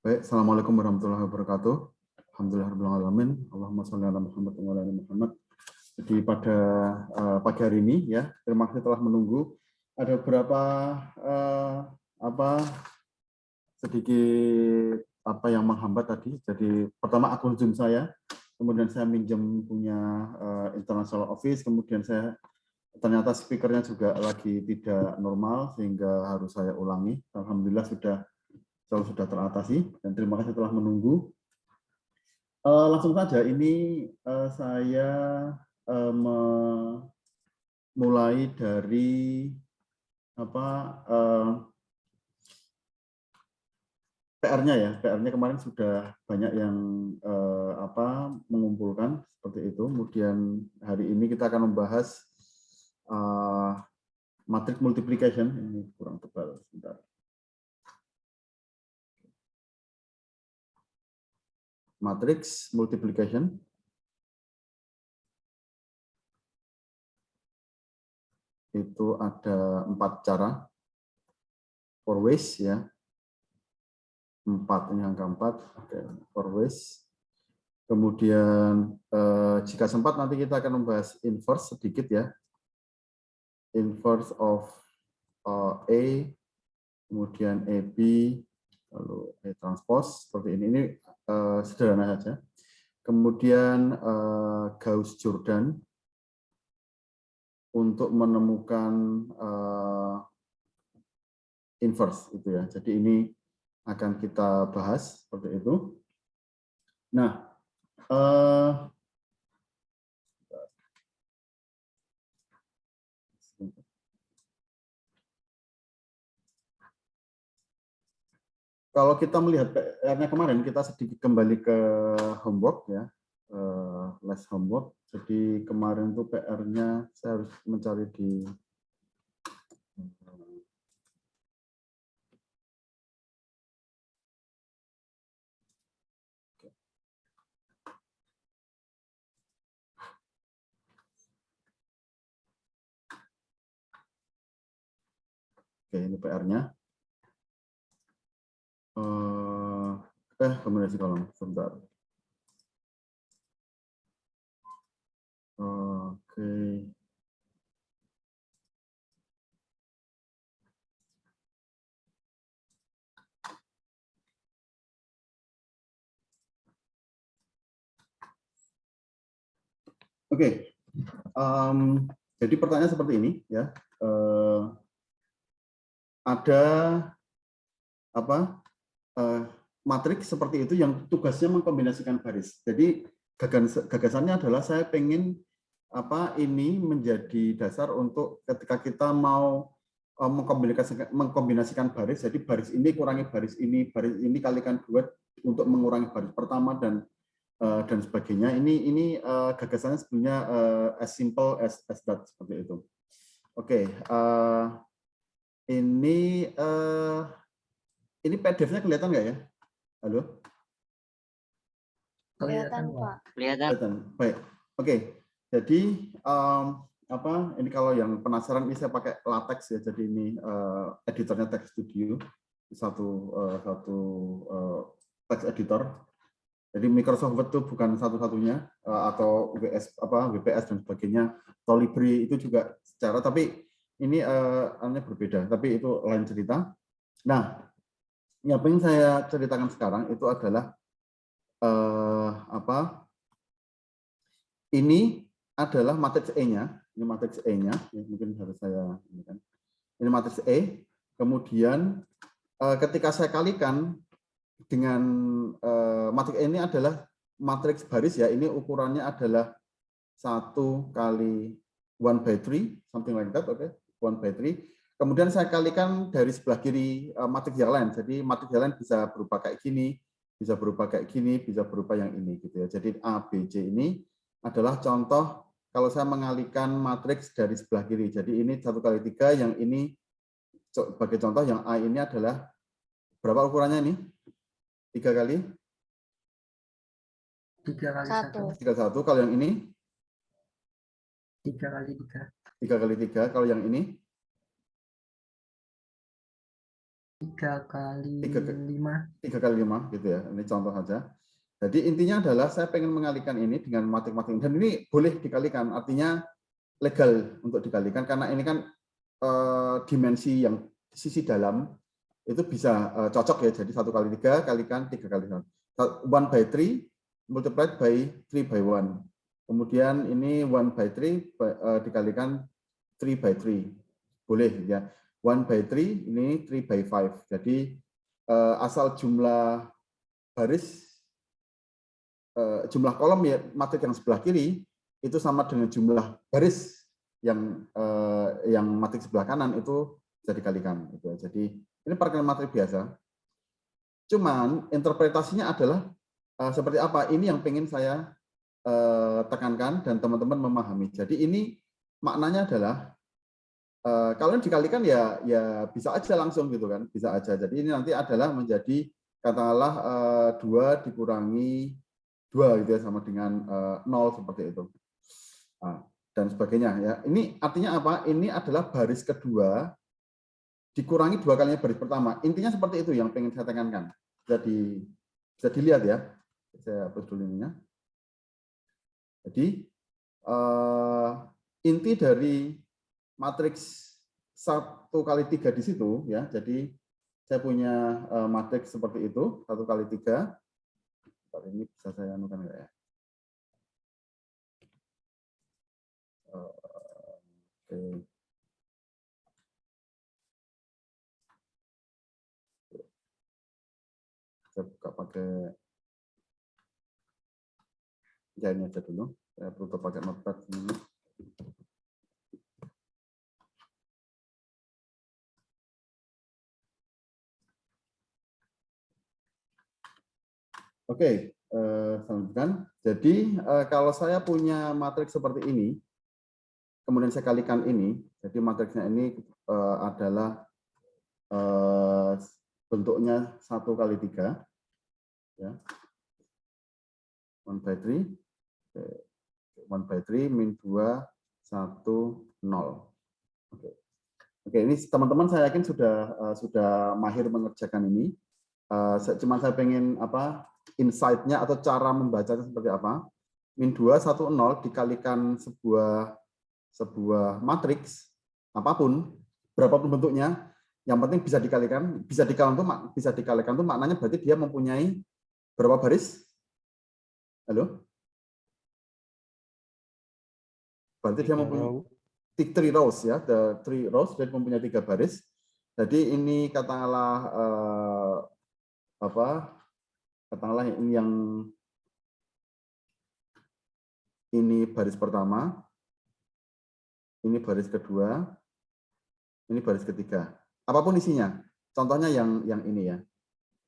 Baik, Assalamualaikum warahmatullahi wabarakatuh. Alhamdulillahirrahmanirrahim. Allahumma sholli ala Muhammad wa ala ali Muhammad. Jadi pada pagi hari ini ya, terima kasih telah menunggu. Ada beberapa sedikit yang menghambat tadi. Jadi pertama akun Zoom saya, kemudian saya minjem punya international office, kemudian saya ternyata speakernya juga lagi tidak normal sehingga harus saya ulangi. Alhamdulillah sudah teratasi dan terima kasih telah menunggu. Langsung saja ini saya mulai dari PR-nya ya. PR-nya kemarin sudah banyak yang mengumpulkan seperti itu. Kemudian hari ini kita akan membahas matrix multiplication. Ini kurang tebal sebentar. Matrix multiplication. Itu ada 4 cara. 4 ways ya. 4 ini angka 4. Oke, 4 ways. Kemudian jika sempat nanti kita akan membahas inverse sedikit ya. Inverse of A, kemudian AB, lalu A transpose seperti ini. Ini sederhana saja. Kemudian Gauss-Jordan untuk menemukan inverse itu ya. Jadi ini akan kita bahas seperti itu. Nah, kalau kita melihat PR-nya kemarin, kita sedikit kembali ke homework ya, less homework. Jadi kemarin tuh PR-nya saya harus mencari di Oke, ini PR-nya. Kombinasi kolom, sebentar. Oke. Oke. Jadi pertanyaan seperti ini ya. Ada matriks seperti itu yang tugasnya mengkombinasikan baris. Jadi gagasannya adalah saya pengen ini menjadi dasar untuk ketika kita mau mengkombinasikan baris. Jadi baris ini kurangi baris ini kalikan 2 untuk mengurangi baris pertama dan sebagainya. Ini gagasannya sebenarnya as simple as that seperti itu. Oke, ini PDF-nya kelihatan nggak ya? Halo? Kelihatan, Pak. Kelihatan. Baik. Oke. Jadi ini kalau yang penasaran ini saya pakai LaTeX ya. Jadi ini editornya Text Studio. Satu text editor. Jadi Microsoft Word itu bukan satu-satunya atau WPS dan sebagainya. Tolibri itu juga secara, tapi ini hanya berbeda. Tapi itu lain cerita. Nah, yang ingin saya ceritakan sekarang itu adalah ini adalah matriks E-nya. Ini matriks E-nya. Mungkin harus saya ini kan. Ini matriks E. Kemudian ketika saya kalikan dengan matriks E ini adalah matriks baris ya. Ini ukurannya adalah 1 kali 1/3, something like that, oke. 1/3. Kemudian saya kalikan dari sebelah kiri matriks yang lain. Jadi matriks yang lain bisa berupa kayak gini, bisa berupa kayak gini, bisa berupa yang ini gitu ya. Jadi A, B, C ini adalah contoh kalau saya mengalihkan matriks dari sebelah kiri. Jadi ini 1 kali 3, yang ini sebagai contoh yang A ini adalah berapa ukurannya ini? 3 kali? 3 kali 1. 3 kali 1. Kalau yang ini? 3 kali 3. 3 kali 3. Kalau yang ini? 3 kali Tiga ke- 5. 3 kali 5 gitu ya. Ini contoh saja. Jadi intinya adalah saya pengen mengalikan ini dengan matrik-matrik dan ini boleh dikalikan, artinya legal untuk dikalikan karena ini kan dimensi yang sisi dalam itu bisa cocok ya. Jadi 1 kali 3 kalikan 3 kali 1. 1/3 multiplied by 3/1. Kemudian ini 1/3 dikalikan 3/3. Boleh ya. 1/3 ini 3/5. Jadi asal jumlah baris jumlah kolom ya matrik yang sebelah kiri itu sama dengan jumlah baris yang matrik sebelah kanan itu bisa dikalikan gitu. Jadi ini perkalian matrik biasa. Cuman interpretasinya adalah seperti apa? Ini yang pengen saya tekankan dan teman-teman memahami. Jadi ini maknanya adalah kalau dikalikan ya bisa aja langsung gitu kan, bisa aja. Jadi ini nanti adalah menjadi katakanlah 2 dikurangi 2 gitu ya sama dengan 0 seperti itu. Nah, dan sebagainya ya. Ini artinya apa? Ini adalah baris kedua dikurangi 2 kalinya baris pertama. Intinya seperti itu yang pengen saya tekankan. Bisa dilihat ya. Saya hapus dulu ininya. Jadi inti dari matriks 1 kali 3 di situ ya. Jadi saya punya matriks seperti itu 1 kali 3. Ini bisa saya anukan enggak ya? Oke. Saya buka pakai ya ini aja dulu. Saya perlu pakai notepad ini. Oke, lanjutkan. Jadi kalau saya punya matriks seperti ini, kemudian saya kalikan ini, jadi matriksnya ini adalah bentuknya 1 kali 3, ya, 1/3, 1/3 min 2, 1, 0. Oke, ini teman-teman saya yakin sudah mahir mengerjakan ini. Cuma saya pengen insight-nya atau cara membacanya seperti apa. Min 2, 1, 0 dikalikan sebuah matriks apapun, berapapun bentuknya, yang penting bisa dikalikan. Bisa dikalikan itu maknanya berarti dia mempunyai berapa baris? Halo? Berarti dia mempunyai 3 rows ya, 3 rows, dan mempunyai 3 baris. Jadi ini katakanlah ini baris pertama, ini baris kedua, ini baris ketiga. Apapun isinya. Contohnya yang ini ya.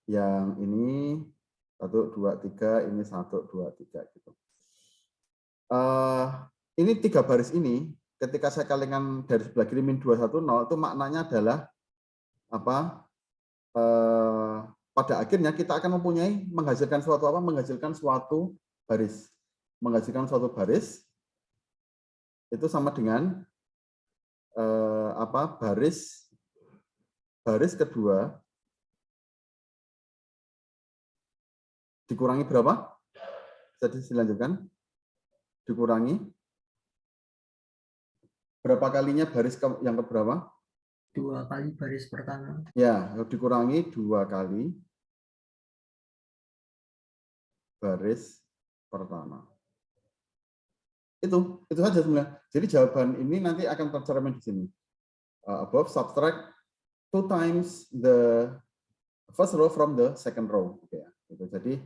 Yang ini 1, 2, 3, ini 1, 2, 3 gitu. Ini 3 baris ini ketika saya kalikan dari sebelah kiri min 2, 1, 0 itu maknanya adalah pada akhirnya kita akan menghasilkan suatu baris. Menghasilkan suatu baris itu sama dengan baris kedua dikurangi berapa? Jadi dilanjutkan. Dikurangi berapa kalinya baris yang keberapa? 2 kali baris pertama. Ya, dikurangi 2 kali baris pertama. Itu saja sebenarnya. Jadi jawaban ini nanti akan tercermin di sini. Above subtract 2 times the first row from the second row. Oke ya. Gitu. Jadi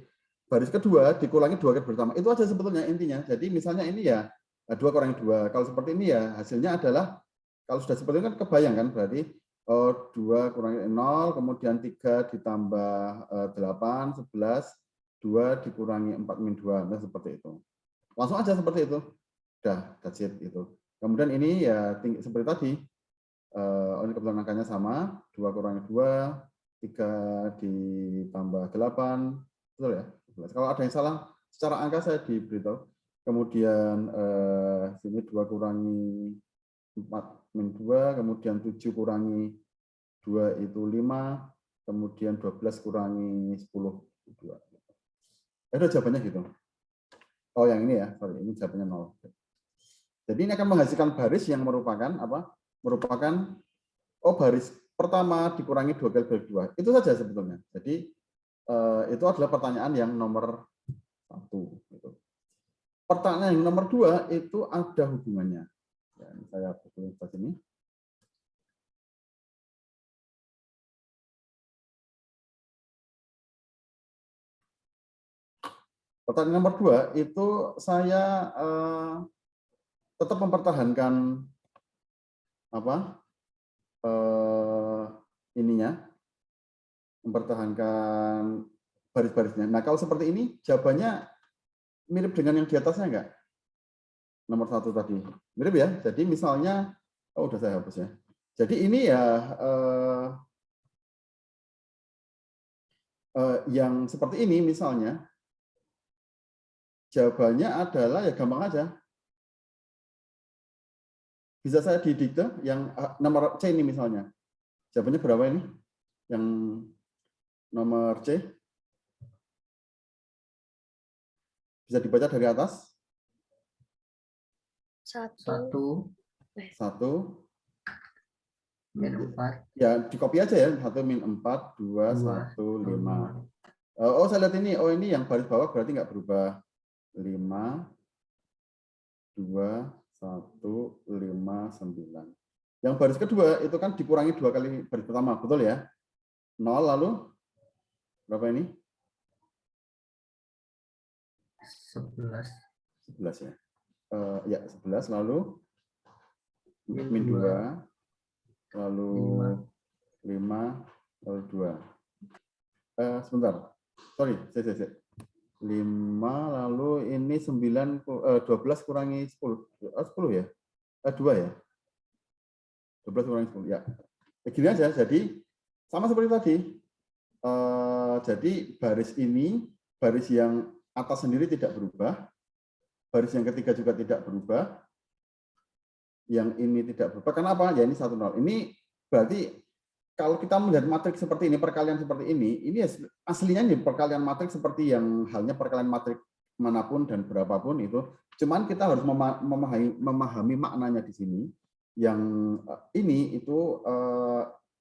baris kedua dikurangi 2 kali pertama. Itu aja sebetulnya intinya. Jadi misalnya ini ya 2 kurangi 2. Kalau seperti ini ya hasilnya adalah kalau sudah seperti ini kan kebayang kan berarti 2 kurangi 0, kemudian 3 ditambah 8, 11, 2 dikurangi 4 min 2. Nah, seperti itu. Langsung aja seperti itu. Udah, that's it gitu. Kemudian ini ya seperti tadi. Ini kebetulan angkanya sama, 2 kurangi 2, 3 ditambah 8, betul ya? 11. Kalau ada yang salah secara angka saya diberitahu. Kemudian sini 2 kurangi 4 min 2, kemudian 7 kurangi 2 itu 5, kemudian 12 kurangi 10, 2. Itu jawabannya gitu. Oh, yang ini ya, sorry, ini jawabannya 0. Jadi ini akan menghasilkan baris yang merupakan apa? Merupakan baris pertama dikurangi 2 kali 2. Itu saja sebetulnya. Jadi itu adalah pertanyaan yang nomor 1. Gitu. Pertanyaan yang nomor 2 itu ada hubungannya. Ya, saya tulis di sini. Pertanyaan nomor 2 itu saya tetap mempertahankan apa? Ininya, mempertahankan baris-barisnya. Nah, kalau seperti ini jawabannya mirip dengan yang di atasnya enggak? Nomor 1 tadi. Mirip ya? Jadi misalnya, udah saya hapus ya. Jadi ini ya yang seperti ini misalnya, jawabannya adalah ya gampang aja. Bisa saya didikte yang nomor C ini misalnya. Jawabannya berapa ini? Yang nomor C. Bisa dibaca dari atas? 1 min 4. Ya, di copy aja ya. 1 min 4, 2, 1, 5. Oh, saya lihat ini. Oh, ini yang baris bawah berarti nggak berubah. 5, 2, 1, 5, 9. Yang baris kedua itu kan dikurangi 2 kali baris pertama. Betul ya? 0 lalu berapa ini? 11. 11 ya. Ya, 11 lalu min 2 lalu 5 lalu 2. Sebentar. Sorry, saya. 5 lalu ini 9 12 kurangi 10. 10 ya? 2 ya? 12 kurangi 10 ya. Begini aja. Jadi sama seperti tadi. Jadi baris ini, baris yang atas sendiri tidak berubah. Baris yang ketiga juga tidak berubah. Yang ini tidak berubah. Kenapa? Ya ini 1, 0. Ini berarti kalau kita melihat matriks seperti ini, perkalian seperti ini aslinya nih perkalian matriks seperti yang halnya perkalian matriks manapun dan berapapun itu. Cuman kita harus memahami maknanya di sini. Yang ini itu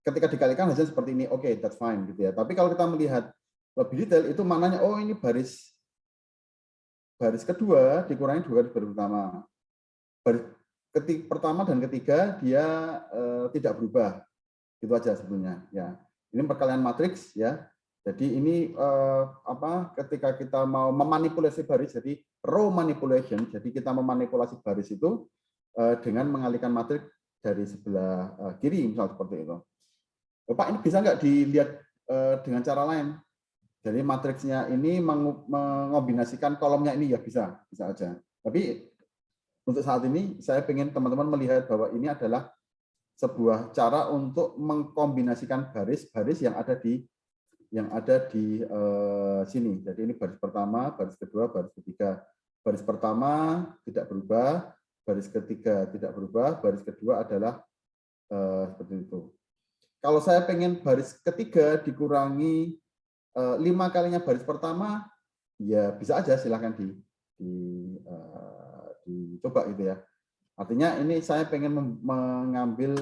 ketika dikalikan hasilnya seperti ini, oke, that's fine gitu ya. Tapi kalau kita melihat lebih detail itu maknanya ini baris kedua dikurangi 2 kali baris pertama. Baris pertama dan ketiga dia tidak berubah. Itu aja sebetulnya ya. Ini perkalian matriks ya. Jadi ini ketika kita mau memanipulasi baris, jadi row manipulation, jadi kita memanipulasi baris itu dengan mengalihkan matriks dari sebelah kiri misal seperti itu. Pak, ini bisa nggak dilihat dengan cara lain? Jadi matriksnya ini mengombinasikan kolomnya ini ya bisa aja. Tapi untuk saat ini saya ingin teman-teman melihat bahwa ini adalah sebuah cara untuk mengkombinasikan baris-baris yang ada di sini. Jadi ini baris pertama, baris kedua, baris ketiga. Baris pertama tidak berubah, baris ketiga tidak berubah, baris kedua adalah seperti itu. Kalau saya pengen baris ketiga dikurangi 5 kalinya baris pertama, ya bisa aja silahkan dicoba gitu ya. Artinya ini saya pengen mengambil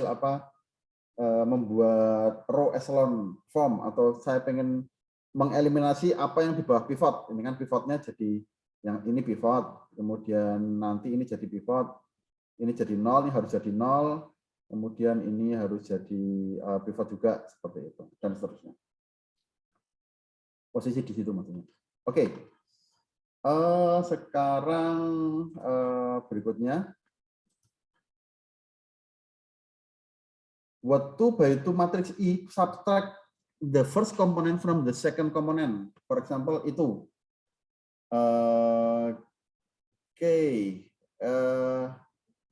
membuat row echelon form atau saya pengen mengeliminasi apa yang di bawah pivot. Ini kan pivotnya jadi yang ini pivot, kemudian nanti ini jadi pivot, ini jadi 0, ini harus jadi 0, kemudian ini harus jadi pivot juga seperti itu dan seterusnya. Posisi di situ maksudnya. Oke. Sekarang berikutnya. What to by to matrix E subtract the first component from the second component. For example, itu. Oke.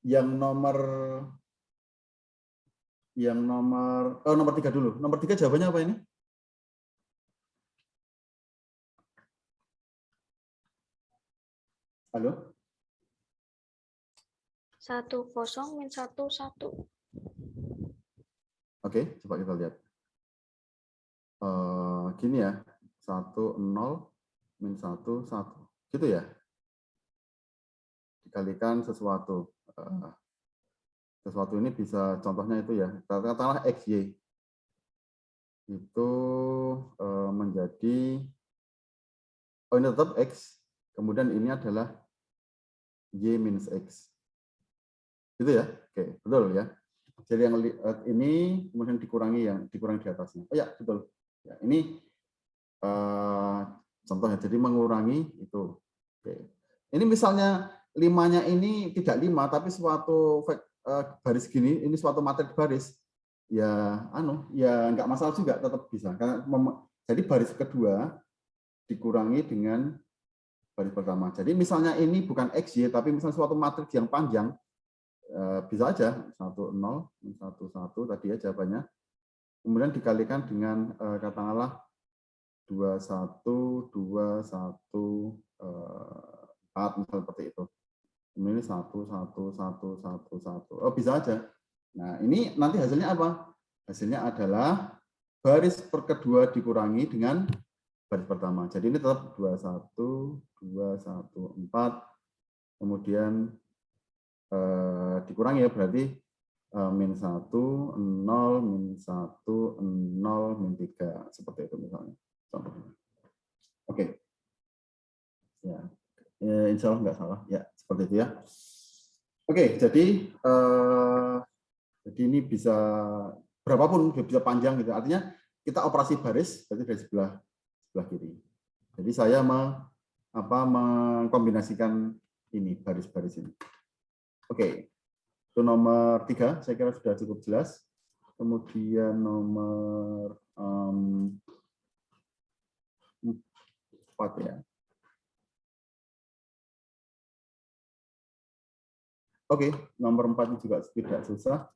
Yang nomor 3 dulu. Nomor 3 jawabannya apa ini? Halo? 1 0 min 1 1. Oke, coba kita lihat. gini ya, 1, 0, min 1, 1. Gitu ya. Dikalikan sesuatu. Sesuatu ini bisa contohnya itu ya, katakanlah XY. Itu menjadi, oh ini tetap X, kemudian ini adalah Y minus X. Gitu ya? Oke, betul ya. Jadi yang ini kemudian dikurangi di atasnya. Oh ya, betul. Ya, ini contohnya, jadi mengurangi itu. Oke. Ini misalnya 5-nya ini tidak 5, tapi suatu baris gini, ini suatu matriks baris, ya ya nggak masalah juga, tetap bisa. Karena jadi baris kedua dikurangi dengan baris pertama. Jadi misalnya ini bukan XY, tapi misalnya suatu matriks yang panjang, bisa aja 1, 0, 1, 1 tadi ya jawabannya. Kemudian dikalikan dengan katakanlah 2, 1, 2, 1, 4, misalnya seperti itu. Ini 1, 1, 1, 1, 1. Oh, bisa aja. Nah, ini nanti hasilnya apa? Hasilnya adalah baris kedua dikurangi dengan baris pertama. Jadi ini tetap 21, 21, 4. Kemudian dikurangi ya, berarti min 1, 0, min 1, 0, min 3. Seperti itu misalnya. Contohnya. Oke. Ya. Insya Allah nggak salah. Ya, seperti itu ya. Oke, jadi ini bisa berapapun, bisa panjang gitu. Artinya kita operasi baris berarti dari sebelah kiri. Jadi saya mengkombinasikan ini baris-baris ini. Oke, itu nomor 3 saya kira sudah cukup jelas. Kemudian nomor 4 ya. Oke, nomor 4 juga tidak susah.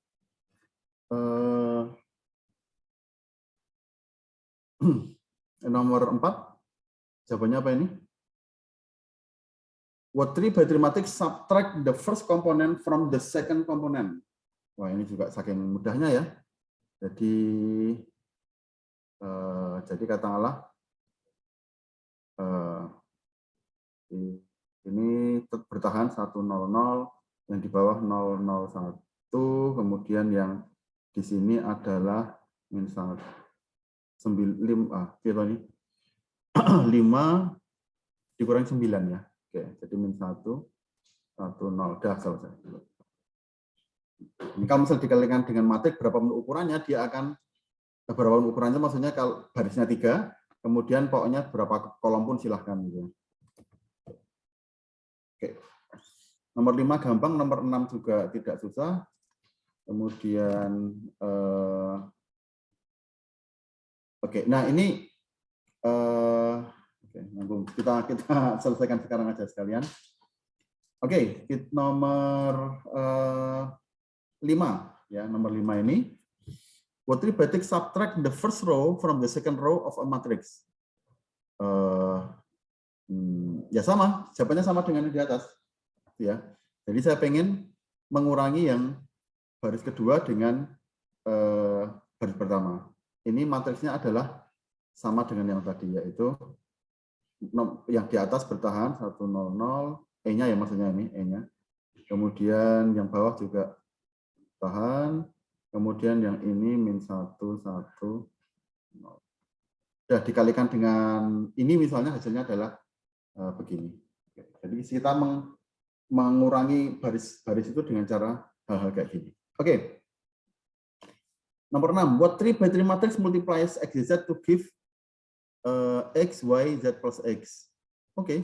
Nomor 4, jawabannya apa ini? What 3 by 3 matrix subtract the first component from the second component. Wah, ini juga saking mudahnya ya. Jadi katakanlah ini bertahan 1, 0, 0, yang di bawah 0, 0, 1, kemudian yang di sini adalah min 1, 5 dikurangi 9 ya. Oke, jadi min 1, 1, 0. Udah selesai. Ini kalau misalnya dikalikan dengan matriks berapapun ukurannya, dia akan berapapun ukurannya, maksudnya kalau barisnya 3, kemudian pokoknya berapa kolom pun silahkan gitu. Oke. Nomor 5 gampang, nomor 6 juga tidak susah. Kemudian oke, nah ini kita selesaikan sekarang aja sekalian. Oke, nomor 5 ya, nomor 5 ini. What 3 by 3 subtract the first row from the second row of a matrix? Ya sama, jawabannya sama dengan yang di atas. Ya, jadi saya pengen mengurangi yang baris kedua dengan baris pertama. Ini matriksnya adalah sama dengan yang tadi, yaitu yang di atas bertahan 1, 0, 0, E-nya ya maksudnya ini E-nya. Kemudian yang bawah juga tahan. Kemudian yang ini min 1, 1, 0. Sudah dikalikan dengan ini misalnya hasilnya adalah begini. Jadi kita mengurangi baris-baris itu dengan cara hal-hal kayak gini. Oke. Nomor 6. What 3 by 3 matrix multiplies x, z to give x, y, z plus x. Oke.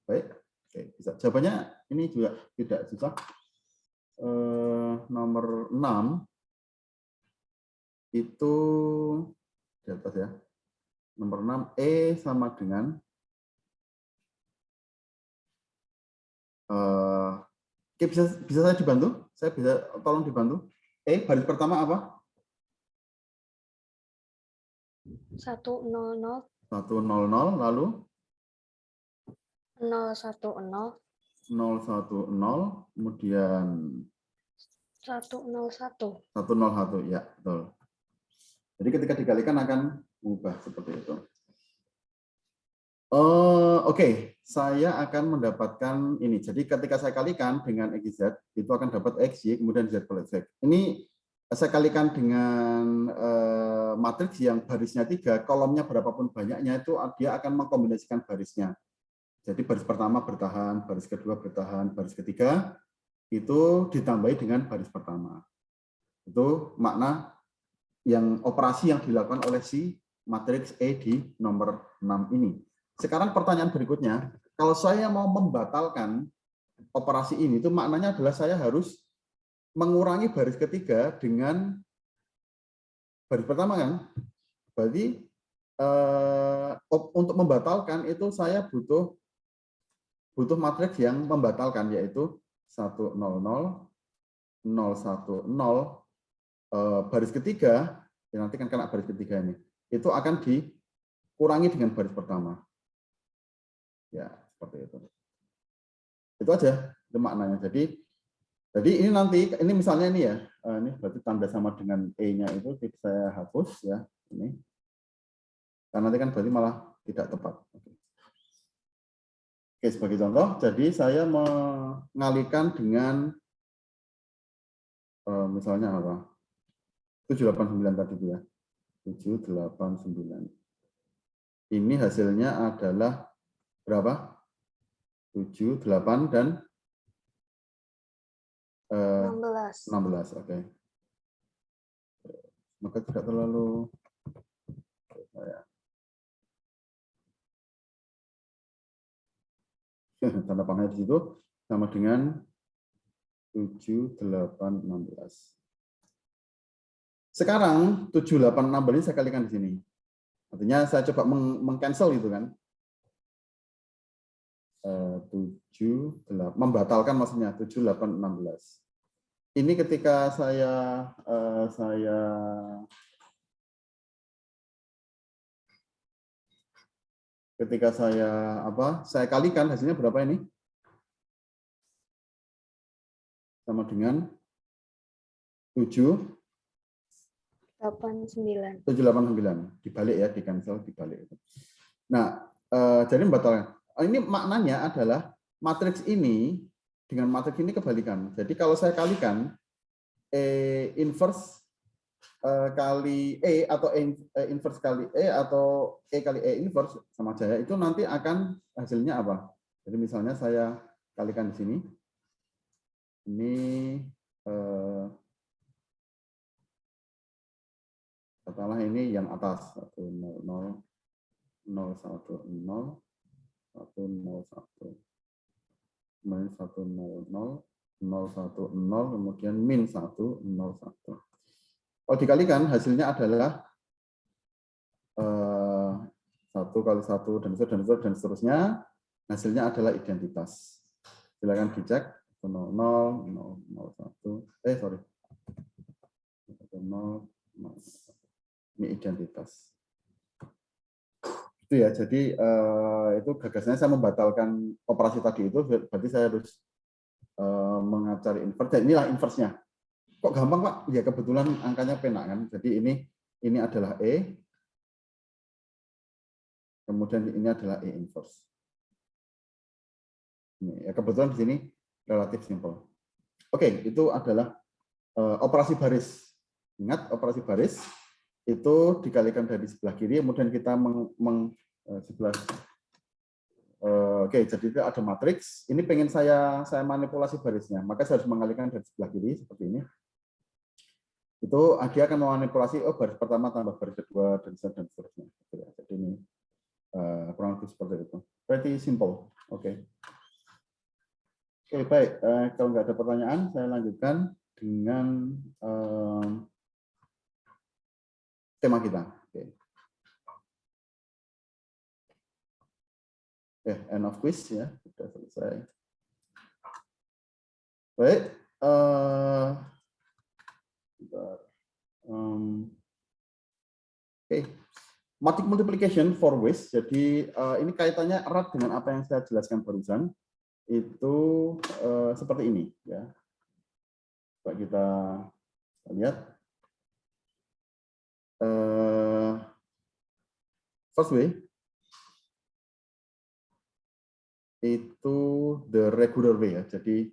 Baik. Oke, bisa. Jawabannya ini juga tidak susah. Nomor 6 itu di atas ya. Nomor 6 E sama dengan oke, bisa saya dibantu? Saya bisa tolong dibantu. E baris pertama apa? 1, 0, 0. 1, 0, 0, lalu 0, 1, 0. 0, 1, 0, kemudian 1, 0, 1. 1, 0, 1, ya betul. Jadi ketika dikalikan akan berubah seperti itu. Oke, saya akan mendapatkan ini. Jadi ketika saya kalikan dengan XZ, itu akan dapat XY, kemudian Z plus Z. Ini saya kalikan dengan matriks yang barisnya 3, kolomnya berapapun banyaknya, itu dia akan mengkombinasikan barisnya. Jadi baris pertama bertahan, baris kedua bertahan, baris ketiga itu ditambahi dengan baris pertama. Itu makna yang operasi yang dilakukan oleh si matriks E di nomor 6 ini. Sekarang pertanyaan berikutnya, kalau saya mau membatalkan operasi ini, itu maknanya adalah saya harus mengurangi baris ketiga dengan baris pertama kan? Berarti untuk membatalkan itu saya butuh matriks yang membatalkan, yaitu 100 010 baris ketiga, ya nanti kan kena baris ketiga ini, itu akan dikurangi dengan baris pertama. Ya, seperti itu. Itu aja, itu maknanya. Jadi ini nanti, ini misalnya ini ya, ini berarti tanda sama dengan E-nya itu saya hapus ya, ini. Karena nanti kan berarti malah tidak tepat. Oke, sebagai contoh, jadi saya mengalihkan dengan misalnya apa? 789 tadi itu ya. 789. Ini hasilnya adalah berapa? 7, 8, dan 16. Oke. Maka tidak terlalu tanda panahnya di situ sama dengan 7, 8, 16. Sekarang 7, 8, 16 ini saya kalikan di sini. Artinya saya coba meng-cancel itu kan. 7, 8, membatalkan maksudnya 7, 8, 16. Ini ketika saya kalikan hasilnya berapa ini? Sama dengan 7, 89. 789 dibalik ya, di cancel dibalik. Nah, jadi membatalkan. Ini maknanya adalah matriks ini dengan matriks ini kebalikan. Jadi kalau saya kalikan E inverse kali E atau E inverse kali E atau E kali E inverse sama aja, itu nanti akan hasilnya apa? Jadi misalnya saya kalikan di sini. Ini katakanlah ini yang atas 100 010 101 kemudian 100 010 kemudian min 101. Kalau dikalikan hasilnya adalah 1 kali 1 dan seterusnya, hasilnya adalah identitas. Silakan dicek 00 001 sorry 10 ini identitas. Itu ya, jadi itu gagasannya saya membatalkan operasi tadi itu, berarti saya harus mengacari inverse, dan inilah inverse-nya. Kok gampang Pak? Ya kebetulan angkanya penak kan, jadi ini adalah E, kemudian ini adalah E inverse. Ini, ya kebetulan di sini relatif simple. Oke, itu adalah operasi baris. Ingat, operasi baris itu dikalikan dari sebelah kiri, kemudian kita sebelah. Oke, jadi itu ada matriks. Ini pengen saya manipulasi barisnya, maka saya harus mengalihkan dari sebelah kiri seperti ini. Itu dia akan memanipulasi baris pertama tambah baris kedua dan seterusnya. Jadi ini kurang lebih seperti itu. Pretty simple. Oke. Oke, baik. Kalau nggak ada pertanyaan, saya lanjutkan dengan tema kita. Oke. End of quiz ya, sudah selesai. Baik. Oke. Matic multiplication for ways. Jadi ini kaitannya erat dengan apa yang saya jelaskan barusan. Itu seperti ini ya. Coba kita lihat. first way itu the regular way ya. Jadi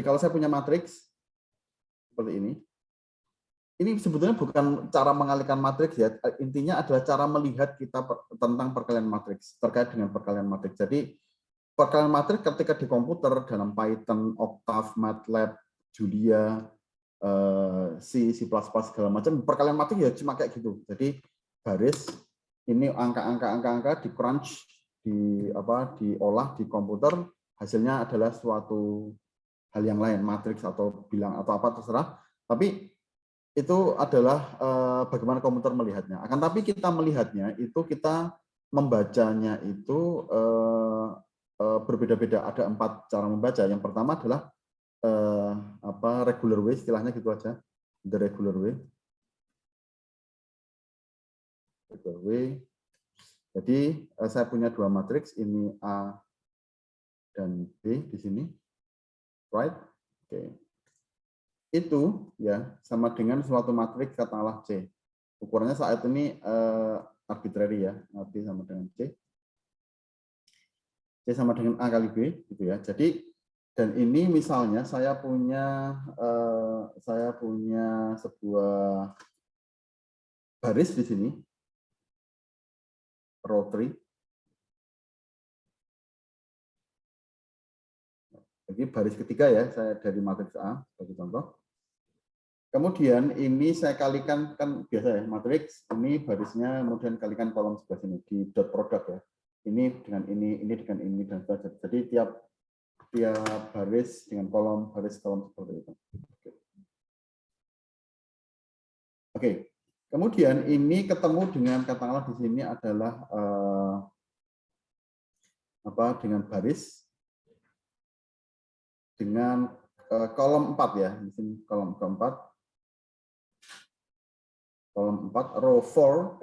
kalau saya punya matriks seperti ini sebetulnya bukan cara mengalihkan matriks ya. Intinya adalah cara melihat kita tentang perkalian matriks, terkait dengan perkalian matriks. Jadi perkalian matriks ketika di komputer dalam Python, Octave, MATLAB, Julia, C, C++ segala macam, perkalian matriks ya cuma kayak gitu. Jadi baris ini angka di crunch, diolah di komputer, hasilnya adalah suatu hal yang lain, matriks atau bilang atau apa terserah. Tapi itu adalah bagaimana komputer melihatnya. Akan tapi kita melihatnya itu, kita membacanya itu berbeda-beda. Ada 4 cara membaca. Yang pertama adalah regular way, istilahnya gitu aja, the regular way. Regular way. Jadi saya punya 2 matriks, ini A dan B di sini, right? Oke. Itu ya sama dengan suatu matriks katakanlah C. Ukurannya saat ini arbitrary ya, nanti sama dengan C. C sama dengan A kali B gitu ya. Jadi dan ini misalnya saya punya sebuah baris di sini, row 3. Jadi baris ketiga ya, saya dari matriks A sebagai contoh. Kemudian ini saya kalikan, kan biasa ya, matriks ini barisnya kemudian kalikan kolom sebelah sini di dot product ya. Ini dengan ini dengan ini dan sebagainya. Jadi tiap baris dengan kolom seperti itu. Oke. Kemudian ini ketemu dengan katakanlah di sini adalah dengan baris dengan kolom 4 ya, di sini kolom keempat. Kolom 4 row 4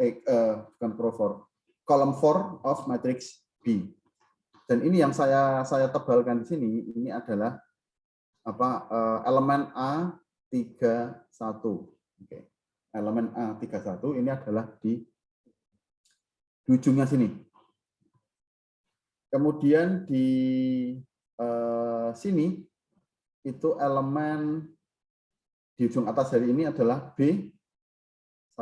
bukan row 4, kolom 4 of matrix B. Dan ini yang saya tebalkan di sini, ini adalah elemen A31. Oke. Elemen A31 ini adalah di ujungnya sini. Kemudian di sini itu elemen di ujung atas dari ini adalah B14.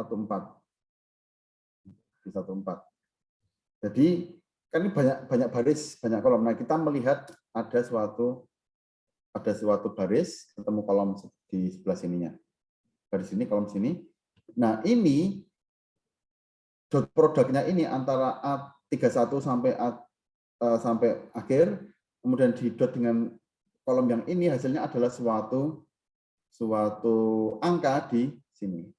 Jadi kan ini banyak baris, banyak kolom. Nah, kita melihat ada suatu baris ketemu kolom di sebelah sininya. Baris ini, kolom sini. Nah, ini dot produknya ini antara A31 sampai akhir, kemudian di dot dengan kolom yang ini hasilnya adalah suatu angka di sini.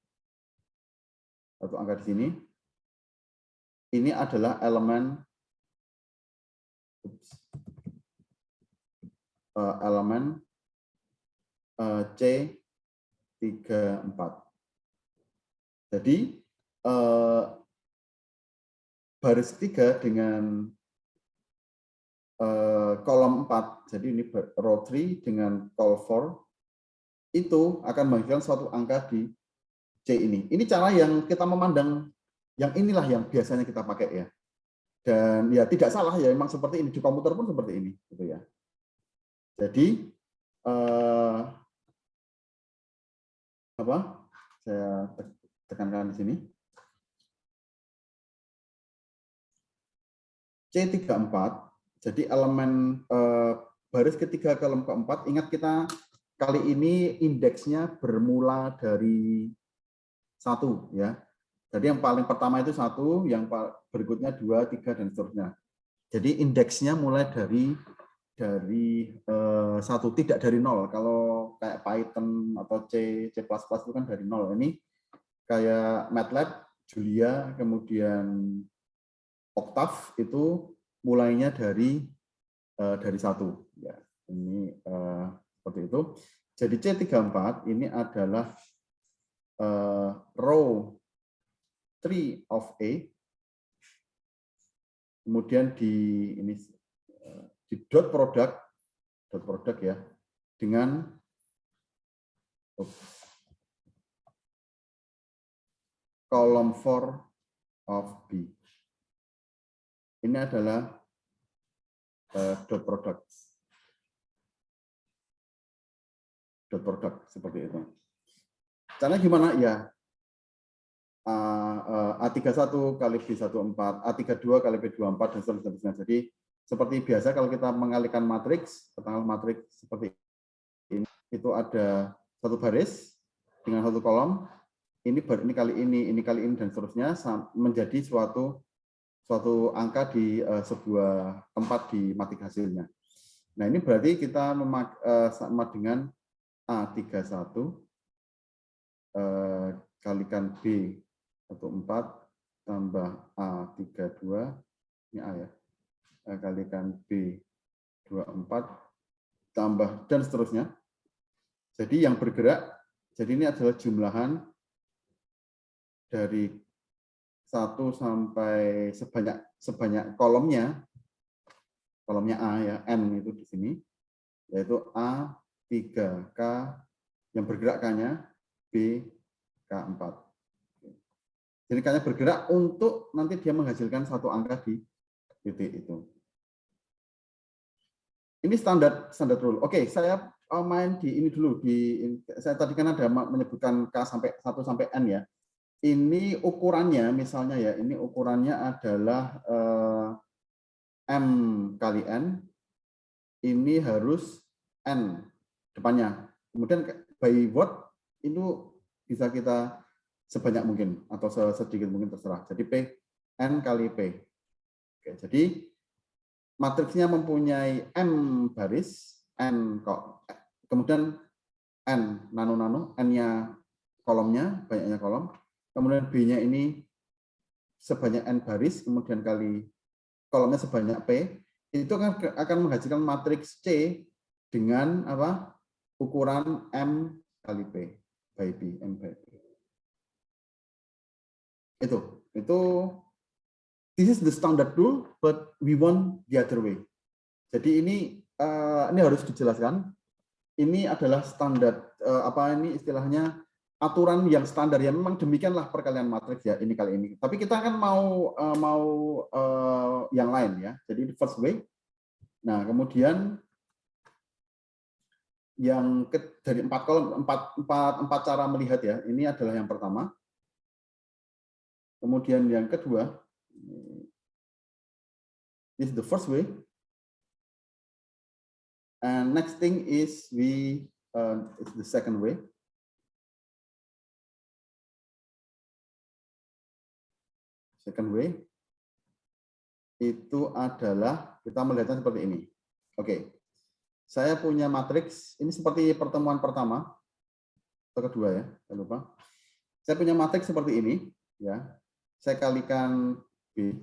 Suatu angka di sini. Ini adalah elemen C34. Jadi baris ketiga dengan kolom 4, jadi ini row 3 dengan call 4, itu akan menghasilkan suatu angka di C ini. Ini cara yang kita memandang, yang inilah yang biasanya kita pakai ya. Dan ya tidak salah ya, memang seperti ini, di komputer pun seperti ini gitu ya. Jadi saya tekankan di sini. C34, jadi elemen baris ketiga kolom keempat, ingat kita kali ini indeksnya bermula dari 1 ya. Jadi yang paling pertama itu 1, yang berikutnya 2, 3 dan seterusnya. Jadi indeksnya mulai dari 1, tidak dari 0. Kalau kayak Python atau C++ itu kan dari 0. Ini kayak MATLAB, Julia, kemudian Octave itu mulainya dari 1 ya. Ini seperti itu. Jadi C34 ini adalah row 3 of A. Kemudian di dot product ya, dengan column 4 of B. Ini adalah dot product. Dot product seperti itu. Caranya gimana? Ya, A31 kali B14, A32 kali B24, dan seterusnya. Jadi, seperti biasa kalau kita mengalihkan matriks, pertama matriks seperti ini, itu ada satu baris dengan satu kolom, ini kali ini, dan seterusnya, menjadi suatu angka di sebuah tempat di matriks hasilnya. Nah, ini berarti kita sama dengan A31 kalikan B14 tambah A32, ini A ya, kalikan B24 tambah dan seterusnya. Jadi yang bergerak, jadi ini adalah jumlahan dari 1 sampai sebanyak kolomnya A ya, N itu di sini, yaitu A 3K yang bergerak K-nya B K4. Jadi K-nya bergerak untuk nanti dia menghasilkan satu angka di titik itu. Ini standar rule. Oke, saya main di ini dulu. Saya tadi kan ada menyebutkan K sampai 1 sampai N ya. Ini ukurannya, misalnya ya, ini ukurannya adalah M kali N, ini harus N depannya. Kemudian by word, itu bisa kita sebanyak mungkin, atau sedikit mungkin terserah. Jadi P, N kali P. Oke, jadi matriksnya mempunyai M baris, N kok, kemudian N nano, N-nya kolomnya, banyaknya kolom, kemudian B-nya ini sebanyak N baris, kemudian kali kolomnya sebanyak P, itu akan menghasilkan matriks C dengan apa? Ukuran M kali P by B, M by P. Itu this is the standard rule, but we want the other way. Jadi ini harus dijelaskan. Ini adalah standar ini istilahnya aturan yang standar ya, memang demikianlah perkalian matriks ya, ini kali ini. Tapi kita kan mau yang lain ya. Jadi the first way. Nah, kemudian yang dari 4 kolom, 4 cara melihat ya. Ini adalah yang pertama. Kemudian yang kedua, this is the first way. And next thing is it's the second way. Second way itu adalah kita melihatnya seperti ini. Oke, saya punya matriks ini seperti pertemuan pertama atau kedua ya, saya lupa. Saya punya matriks seperti ini, ya. Saya kalikan B,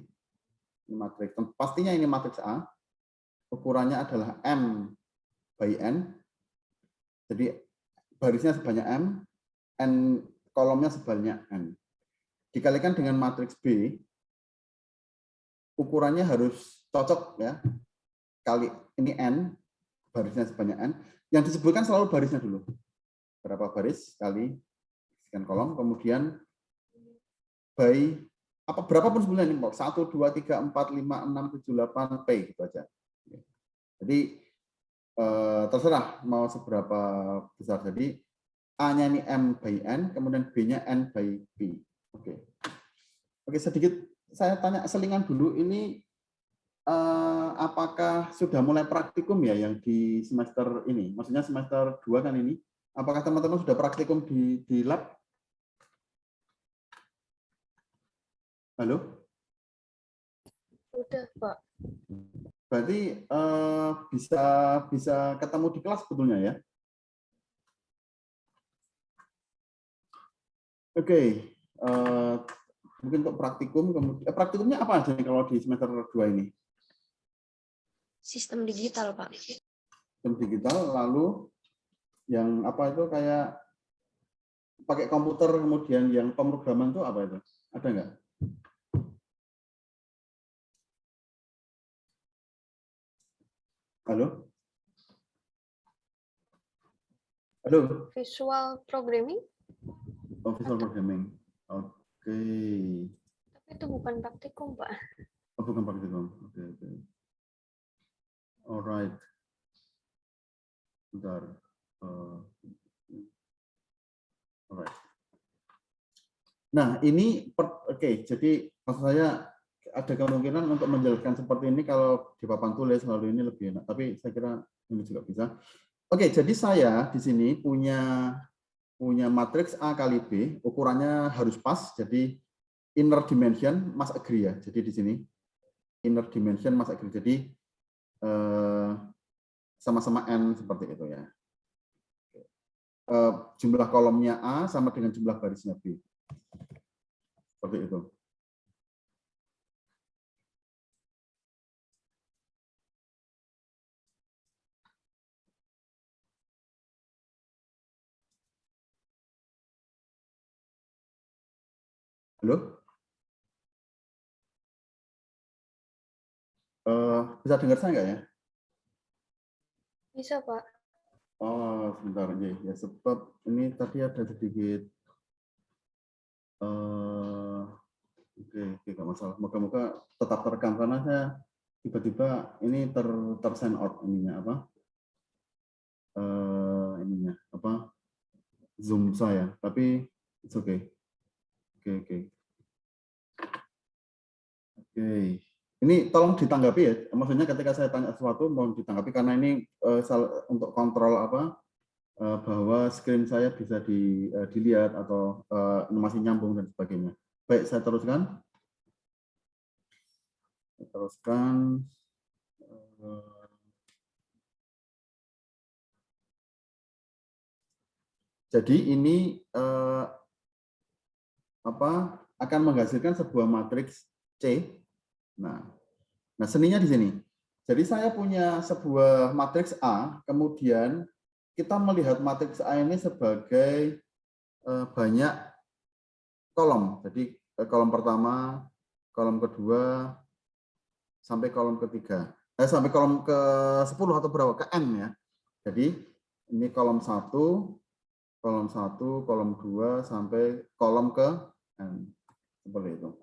ini matriks. Pastinya ini matriks A. Ukurannya adalah M by N. Jadi barisnya sebanyak M, N kolomnya sebanyak N. Dikalikan dengan matriks B, ukurannya harus cocok ya. Kali ini N, barisnya sebanyak N. Yang disebutkan selalu barisnya dulu. Berapa baris kali sekian kolom, kemudian by berapapun sebenarnya ini 1, 2, 3, 4, 5, 6, 7, 8 P gitu aja. Jadi terserah mau seberapa besar. Jadi A-nya ini M by N, kemudian B-nya N by P. Oke, sedikit saya tanya selingan dulu ini, apakah sudah mulai praktikum ya yang di semester ini? Maksudnya semester 2 kan ini. Apakah teman-teman sudah praktikum di lab? Halo? Udah, Pak. Berarti bisa ketemu di kelas sebetulnya ya? Oke. Mungkin untuk praktikum, praktikumnya apa aja nih kalau di semester 2 ini? Sistem digital, Pak. Sistem digital, lalu yang apa itu kayak pakai komputer, kemudian yang pemrograman itu apa itu? Ada nggak? Halo? Halo? Visual programming? Oh, visual programming. Oh. Oke. Tapi itu bukan praktikum, Pak. Oh, bukan praktikum. Oke. Alright. Bentar. Alright. Nah, ini oke. Jadi maksud saya ada kemungkinan untuk menjelaskan seperti ini kalau di papan tulis lalu ini lebih enak. Tapi saya kira ini juga bisa. Oke, jadi saya di sini punya matriks A kali B, ukurannya harus pas. Jadi inner dimension must agree ya. Jadi di sini inner dimension must agree. Jadi sama-sama N seperti itu ya. Jumlah kolomnya A sama dengan jumlah barisnya B. Seperti itu. Halo? Bisa dengar saya nggak ya? Bisa, Pak. Oh, sebentar aja. Ya, sebab ini tadi ada sedikit. Oke, nggak masalah. Moga-moga tetap terekam karena saya tiba-tiba ini tersign out ininya apa? Ininya apa? Zoom saya. Tapi it's okay. Oke. Ini tolong ditanggapi ya. Maksudnya ketika saya tanya sesuatu mohon ditanggapi karena ini untuk kontrol apa bahwa screen saya bisa dilihat atau masih nyambung dan sebagainya. Baik, saya teruskan. Jadi ini akan menghasilkan sebuah matriks C. Nah, seninya di sini. Jadi saya punya sebuah matriks A, kemudian kita melihat matriks A ini sebagai banyak kolom. Jadi kolom pertama, kolom kedua, sampai kolom ketiga. Sampai kolom ke-10 atau berapa? Ke N ya. Jadi ini kolom 1, kolom 2, sampai kolom ke N. Seperti itu.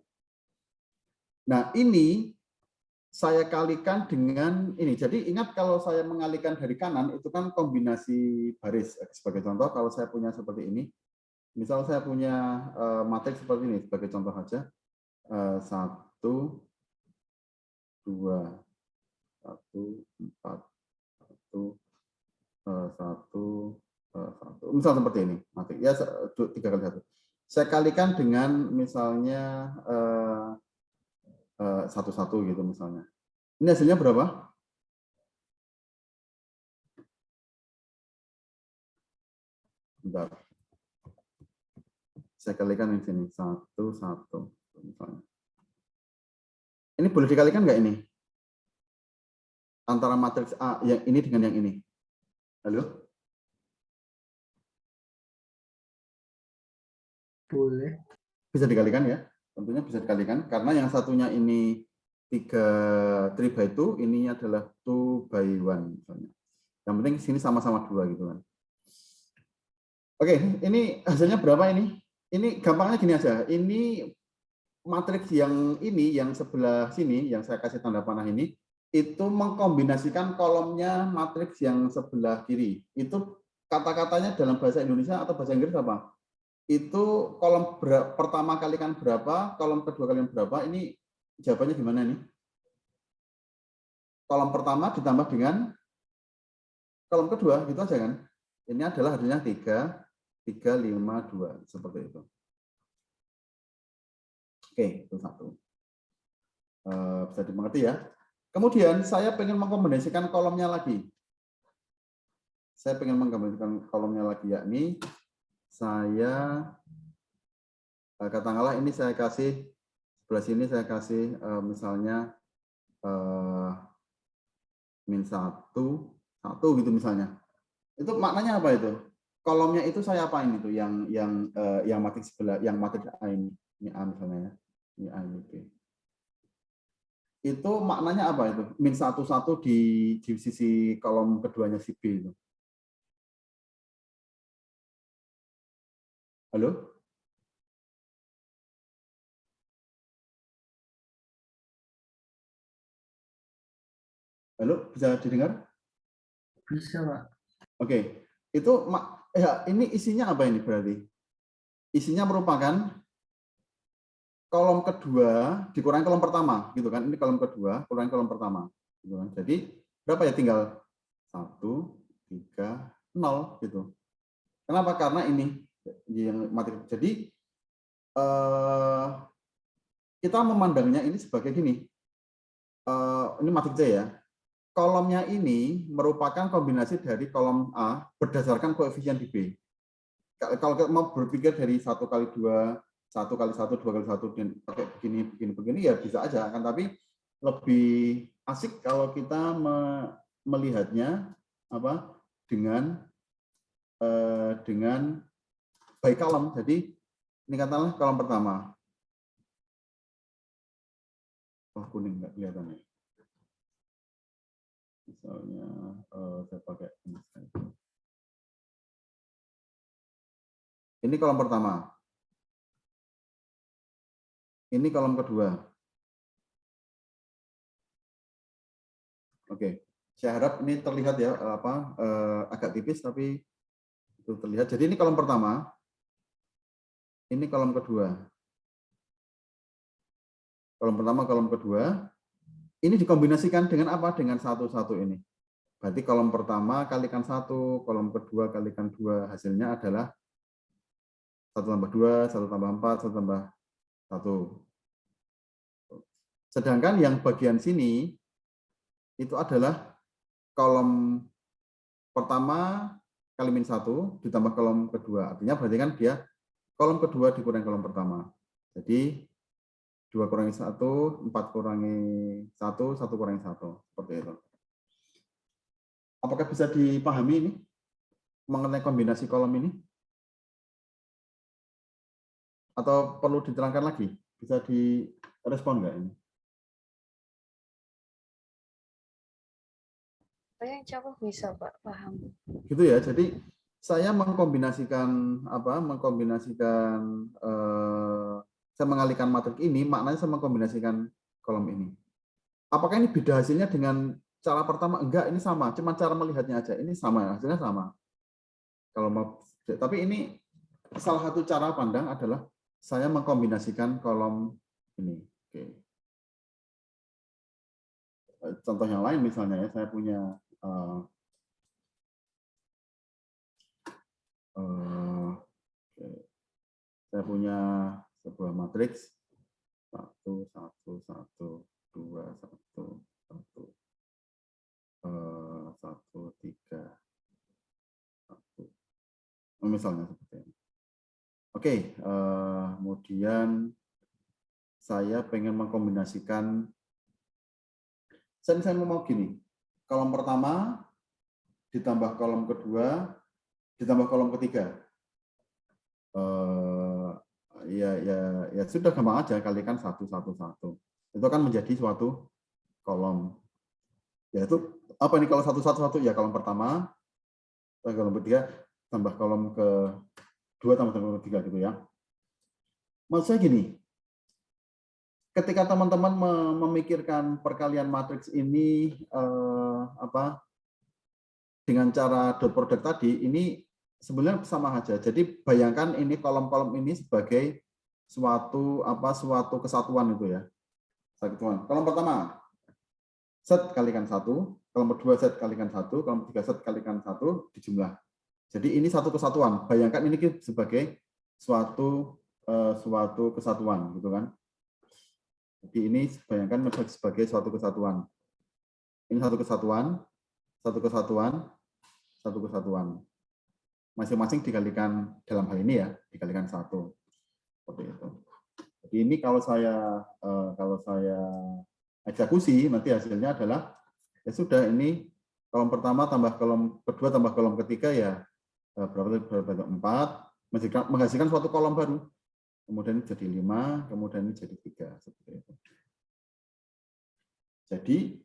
Nah, ini saya kalikan dengan ini. Jadi ingat kalau saya mengalihkan dari kanan, itu kan kombinasi baris. Sebagai contoh, kalau saya punya seperti ini, misal saya punya matriks seperti ini, sebagai contoh saja. 1, 2, 1, 4, 1, 1, 1. Misal seperti ini, matriks. Ya, 3 kali 1. Saya kalikan dengan misalnya 1, 1 gitu misalnya. Ini hasilnya berapa? Bentar. Saya kalikan di sini 1, 1 misalnya. Ini boleh dikalikan nggak ini? Antara matriks A yang ini dengan yang ini. Halo? Boleh. Bisa dikalikan ya? Tentunya bisa dikalikan karena yang satunya ini 3 by 2, ini adalah 2 by 1 misalnya. Yang penting sini sama-sama 2 gitu kan. Oke, ini hasilnya berapa ini? Ini gampangnya gini aja. Ini matriks yang ini, yang sebelah sini, yang saya kasih tanda panah ini, itu mengkombinasikan kolomnya matriks yang sebelah kiri. Itu kata-katanya dalam bahasa Indonesia atau bahasa Inggris apa? Itu kolom pertama kalikan berapa, kolom kedua kalikan berapa, ini jawabannya gimana nih? Kolom pertama ditambah dengan kolom kedua, gitu aja kan? Ini adalah hasilnya 3, 3, 5, 2, seperti itu. Oke, itu 1. Bisa dimengerti ya. Kemudian saya pengen mengkombinasikan kolomnya lagi. Saya pengen mengkombinasikan kolomnya lagi, yakni saya katakanlah ini saya kasih sebelah sini saya kasih misalnya min 1, 1 gitu misalnya. Itu maknanya apa itu? Kolomnya itu saya apain itu yang matriks sebelah, yang matriks A ini A misalnya ya. Ini A ini B. Itu maknanya apa itu? Min 1, 1 di sisi kolom keduanya si B itu. Halo? Halo, bisa didengar? Bisa, Pak. Oke, itu ya, ini isinya apa ini berarti? Isinya merupakan kolom kedua dikurangi kolom pertama, gitu kan? Ini kolom kedua kurangi kolom pertama, gitu kan? Jadi berapa ya? Tinggal 1, 3, 0, gitu. Kenapa? Karena ini yang materi. Jadi kita memandangnya ini sebagai gini. Ini matriks C ya. Kolomnya ini merupakan kombinasi dari kolom A berdasarkan koefisien di B. Kalau kita mau berpikir dari 1 kali 2, 1 kali 1, 2 kali 1, dan pakai begini, ya bisa aja. Kan tapi lebih asik kalau kita melihatnya dengan by kolom. Jadi ini katakanlah kolom pertama. Kuning nggak kelihatan ya. Misalnya saya pakai ini kolom pertama. Ini kolom kedua. Oke, saya harap ini terlihat ya, agak tipis tapi itu terlihat. Jadi ini kolom pertama. Ini kolom kedua. Kolom pertama, kolom kedua. Ini dikombinasikan dengan apa? Dengan 1, 1 ini. Berarti kolom pertama kalikan 1, kolom kedua kalikan 2, hasilnya adalah 1 tambah 2, 1 tambah 4, 1 tambah 1. Sedangkan yang bagian sini itu adalah kolom pertama kali min 1 ditambah kolom kedua. Artinya berarti kan dia kolom kedua dikurangi kolom pertama. Jadi 2 kurangi 1, 4 kurangi 1, 1 kurangi 1. Seperti itu. Apakah bisa dipahami ini mengenai kombinasi kolom ini? Atau perlu diterangkan lagi? Bisa direspon nggak ini? Saya jawab bisa, Pak, paham. Gitu ya. Jadi saya mengkombinasikan saya mengalihkan matriks ini, maknanya saya mengkombinasikan kolom ini. Apakah ini beda hasilnya dengan cara pertama? Enggak, ini sama. Cuma cara melihatnya aja. Ini sama, hasilnya sama. Kalau mau, tapi ini salah satu cara pandang adalah saya mengkombinasikan kolom ini. Oke. Contoh yang lain misalnya ya, saya punya sebuah matriks 1, 1, 1, 2, 1, 1, 1, 3, 1. Misalnya seperti ini. Oke, kemudian saya pengen mengkombinasikan. Saya mau gini, kolom pertama ditambah kolom kedua ditambah kolom ketiga. Ya sudah, gampang aja, kalikan 1, 1, 1. Itu kan menjadi suatu kolom. Yaitu apa ini kalau 1, 1, 1? Ya kolom pertama, kolom ketiga, tambah kolom kedua, tambah kolom ketiga gitu ya. Maksud saya gini, ketika teman-teman memikirkan perkalian matriks ini dengan cara dot product tadi, ini sebenarnya sama aja. Jadi bayangkan ini kolom-kolom ini sebagai suatu kesatuan itu ya. Kesatuan. Kolom pertama set kalikan 1, kolom kedua set kalikan 1, kolom ketiga set kalikan 1 dijumlah. Jadi ini satu kesatuan. Bayangkan ini sebagai suatu kesatuan gitu kan. Jadi ini bayangkan sebagai suatu kesatuan. Ini satu kesatuan, satu kesatuan, satu kesatuan. Masing-masing dikalikan, dalam hal ini ya, dikalikan 1. Seperti itu. Jadi ini kalau saya eksekusi, nanti hasilnya adalah ya sudah, ini kolom pertama tambah kolom kedua tambah kolom ketiga ya berapa 4, menghasilkan suatu kolom baru. Kemudian ini jadi 5, kemudian ini jadi 3, seperti itu. Jadi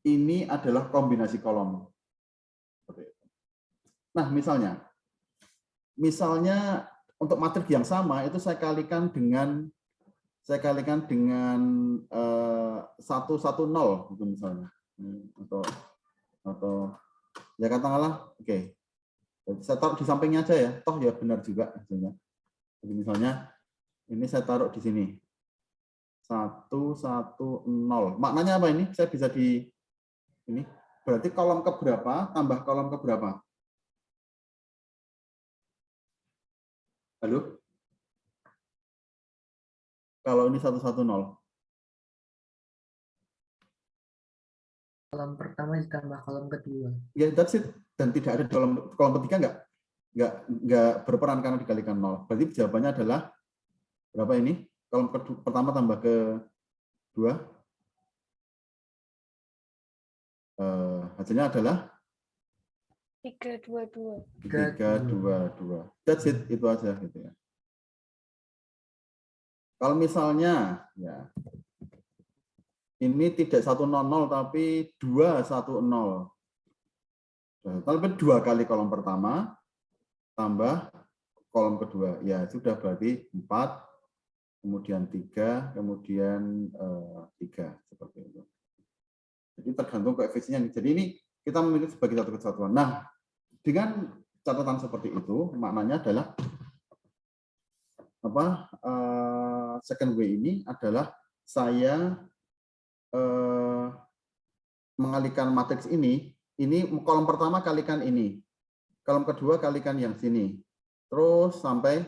ini adalah kombinasi kolom. Seperti itu. Nah, misalnya untuk matriks yang sama itu saya kalikan dengan 1, 1, 0 gitu misalnya. atau ya katakanlah oke. Saya taruh di sampingnya aja ya, toh ya benar juga hasilnya. Jadi misalnya ini saya taruh di sini 110. Maknanya apa ini? Saya bisa di ini berarti kolom keberapa tambah kolom keberapa? Halo? Kalau ini 110. Kolom pertama ditambah kolom kedua. Ya, that's it. Dan tidak ada kolom ketiga nggak berperan karena dikalikan 0. Berarti jawabannya adalah berapa ini? Kolom pertama tambah ke 2. Hasilnya adalah 322. 322. That's it, itu aja gitu ya. Kalau misalnya ya ini tidak 100 tapi 210. Tapi 2 kali kolom pertama tambah kolom kedua. Ya, sudah berarti 4, kemudian 3, kemudian 3 seperti itu. Jadi tergantung koefisiennya. Jadi ini kita memilih sebagai satu kesatuan. Nah, dengan catatan seperti itu, maknanya adalah second way ini adalah saya mengalihkan matriks ini kolom pertama kalikan ini, kolom kedua kalikan yang sini, terus sampai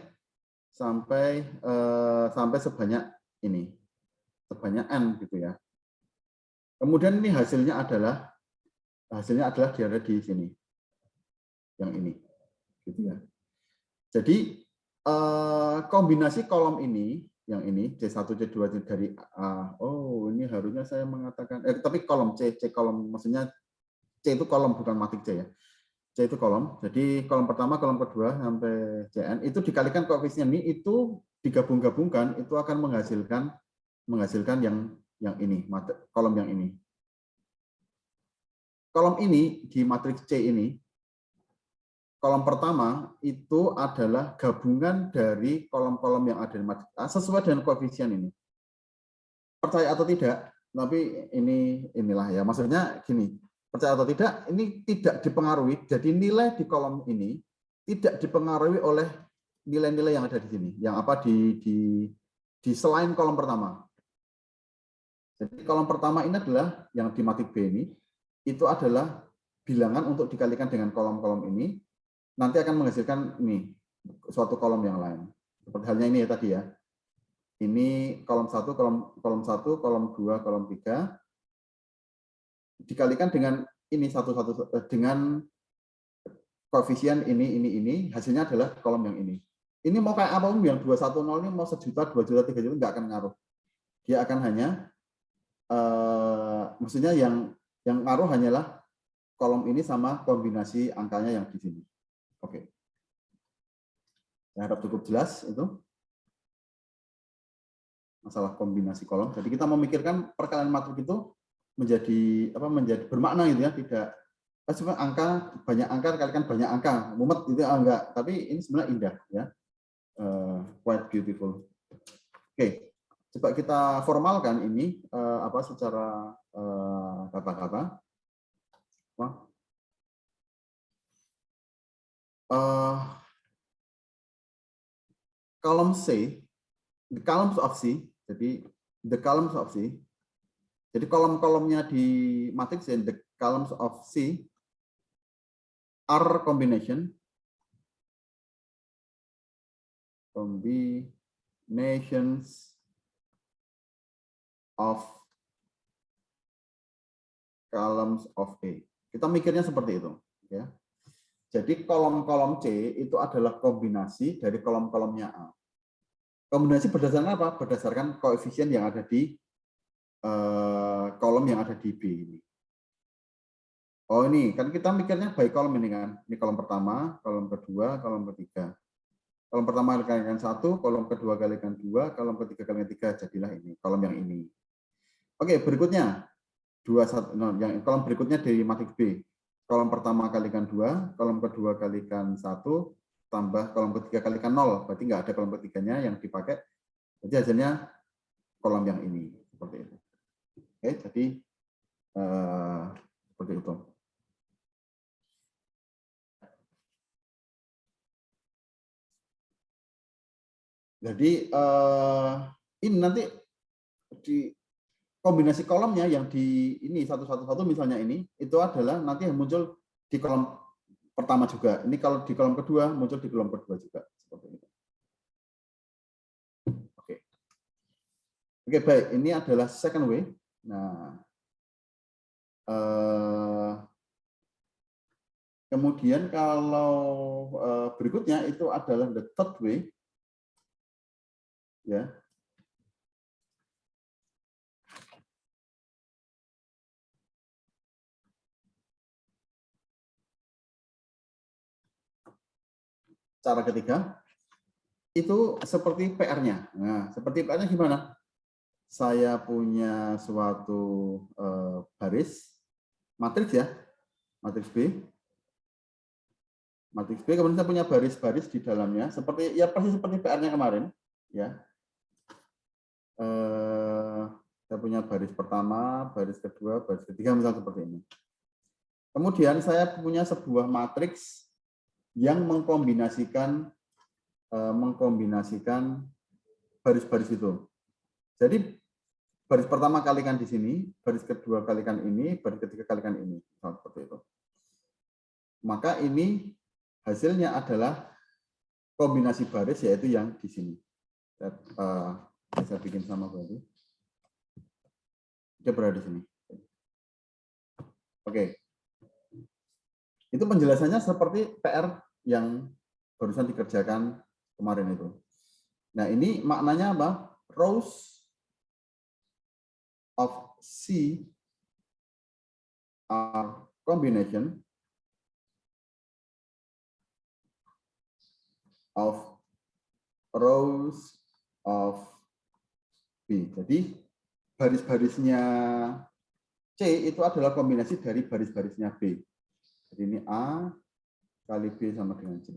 sebanyak ini, sebanyak n gitu ya. Kemudian ini hasilnya adalah ada di sini, yang ini, gitu ya. Jadi kombinasi kolom ini, yang ini C1, C2 dari ini harusnya saya mengatakan tapi kolom C kolom, maksudnya C itu kolom bukan matrik C ya. C itu kolom. Jadi kolom pertama, kolom kedua sampai Cn itu dikalikan koefisien ini, itu digabung-gabungkan itu akan menghasilkan yang ini, kolom yang ini. Kolom ini di matriks C ini, kolom pertama itu adalah gabungan dari kolom-kolom yang ada di matriks A sesuai dengan koefisien ini. Percaya atau tidak, tapi inilah ya. Maksudnya gini, percaya atau tidak, ini tidak dipengaruhi. Jadi nilai di kolom ini tidak dipengaruhi oleh nilai-nilai yang ada di sini, yang apa di selain kolom pertama. Jadi kolom pertama ini adalah yang di matrik B ini, itu adalah bilangan untuk dikalikan dengan kolom-kolom ini, nanti akan menghasilkan ini suatu kolom yang lain. Seperti halnya ini ya tadi ya. Ini kolom 1, kolom 1, kolom 2, kolom 3 dikalikan dengan ini dengan koefisien ini, hasilnya adalah kolom yang ini. Ini mau kayak apapun, yang 210 ini mau 1 juta, 2 juta, 3 juta nggak akan ngaruh. Dia akan hanya maksudnya yang ngaruh hanyalah kolom ini sama kombinasi angkanya yang di sini. Oke. Saya harap cukup jelas itu masalah kombinasi kolom. Jadi kita memikirkan perkalian matrik itu menjadi bermakna gitu ya, tidak banyak angka kalikan banyak angka, mumet itu enggak, tapi ini sebenarnya indah ya. Quite beautiful. Oke. Coba kita formalkan ini secara kata-kata. Kolom C, the columns of C, jadi the columns of C, jadi kolom-kolomnya di matriks C, the columns of C are combinations of columns of A. Kita mikirnya seperti itu, ya. Jadi kolom-kolom C itu adalah kombinasi dari kolom-kolomnya A. Kombinasi berdasarkan apa? Berdasarkan koefisien yang ada di kolom yang ada di B ini. Oh ini, kan kita mikirnya by kolom ini kan. Ini kolom pertama, kolom kedua, kolom ketiga. Kolom pertama kalikan 1, kolom kedua kalikan 2, kolom ketiga kalikan 3, jadilah ini, kolom yang ini. Oke, berikutnya. Yang kolom berikutnya dari matriks B. Kolom pertama kalikan 2, kolom kedua kalikan 1, tambah kolom ketiga kalikan 0. Berarti nggak ada kolom ketiganya yang dipakai. Jadi hasilnya kolom yang ini. Seperti itu. Oke, jadi Jadi ini nanti di kombinasi kolomnya yang di ini 111 misalnya ini itu adalah nanti yang muncul di kolom pertama juga. Ini kalau di kolom kedua muncul di kolom kedua juga seperti ini. Oke. Oke, baik. Ini adalah second way. Nah, kemudian kalau berikutnya itu adalah the third way. Ya. Cara ketiga itu seperti PR-nya. Nah, seperti PR-nya gimana? Saya punya suatu baris matriks ya, matriks B. Matriks B, kemudian saya punya baris-baris di dalamnya, seperti ya persis seperti PR-nya kemarin, ya. Saya punya baris pertama, baris kedua, baris ketiga, misalnya seperti ini. Kemudian saya punya sebuah matriks yang mengkombinasikan baris-baris itu. Jadi baris pertama kalikan di sini, baris kedua kalikan ini, baris ketiga kalikan ini, seperti itu. Maka ini hasilnya adalah kombinasi baris, yaitu yang di sini. Saya bikin sama berarti. Dia berada di sini. Oke. Itu penjelasannya seperti PR yang barusan dikerjakan kemarin itu. Nah, ini maknanya apa? Rows of C are combination of rows of B. Jadi baris-barisnya C itu adalah kombinasi dari baris-barisnya B. Jadi ini A kali B sama dengan C.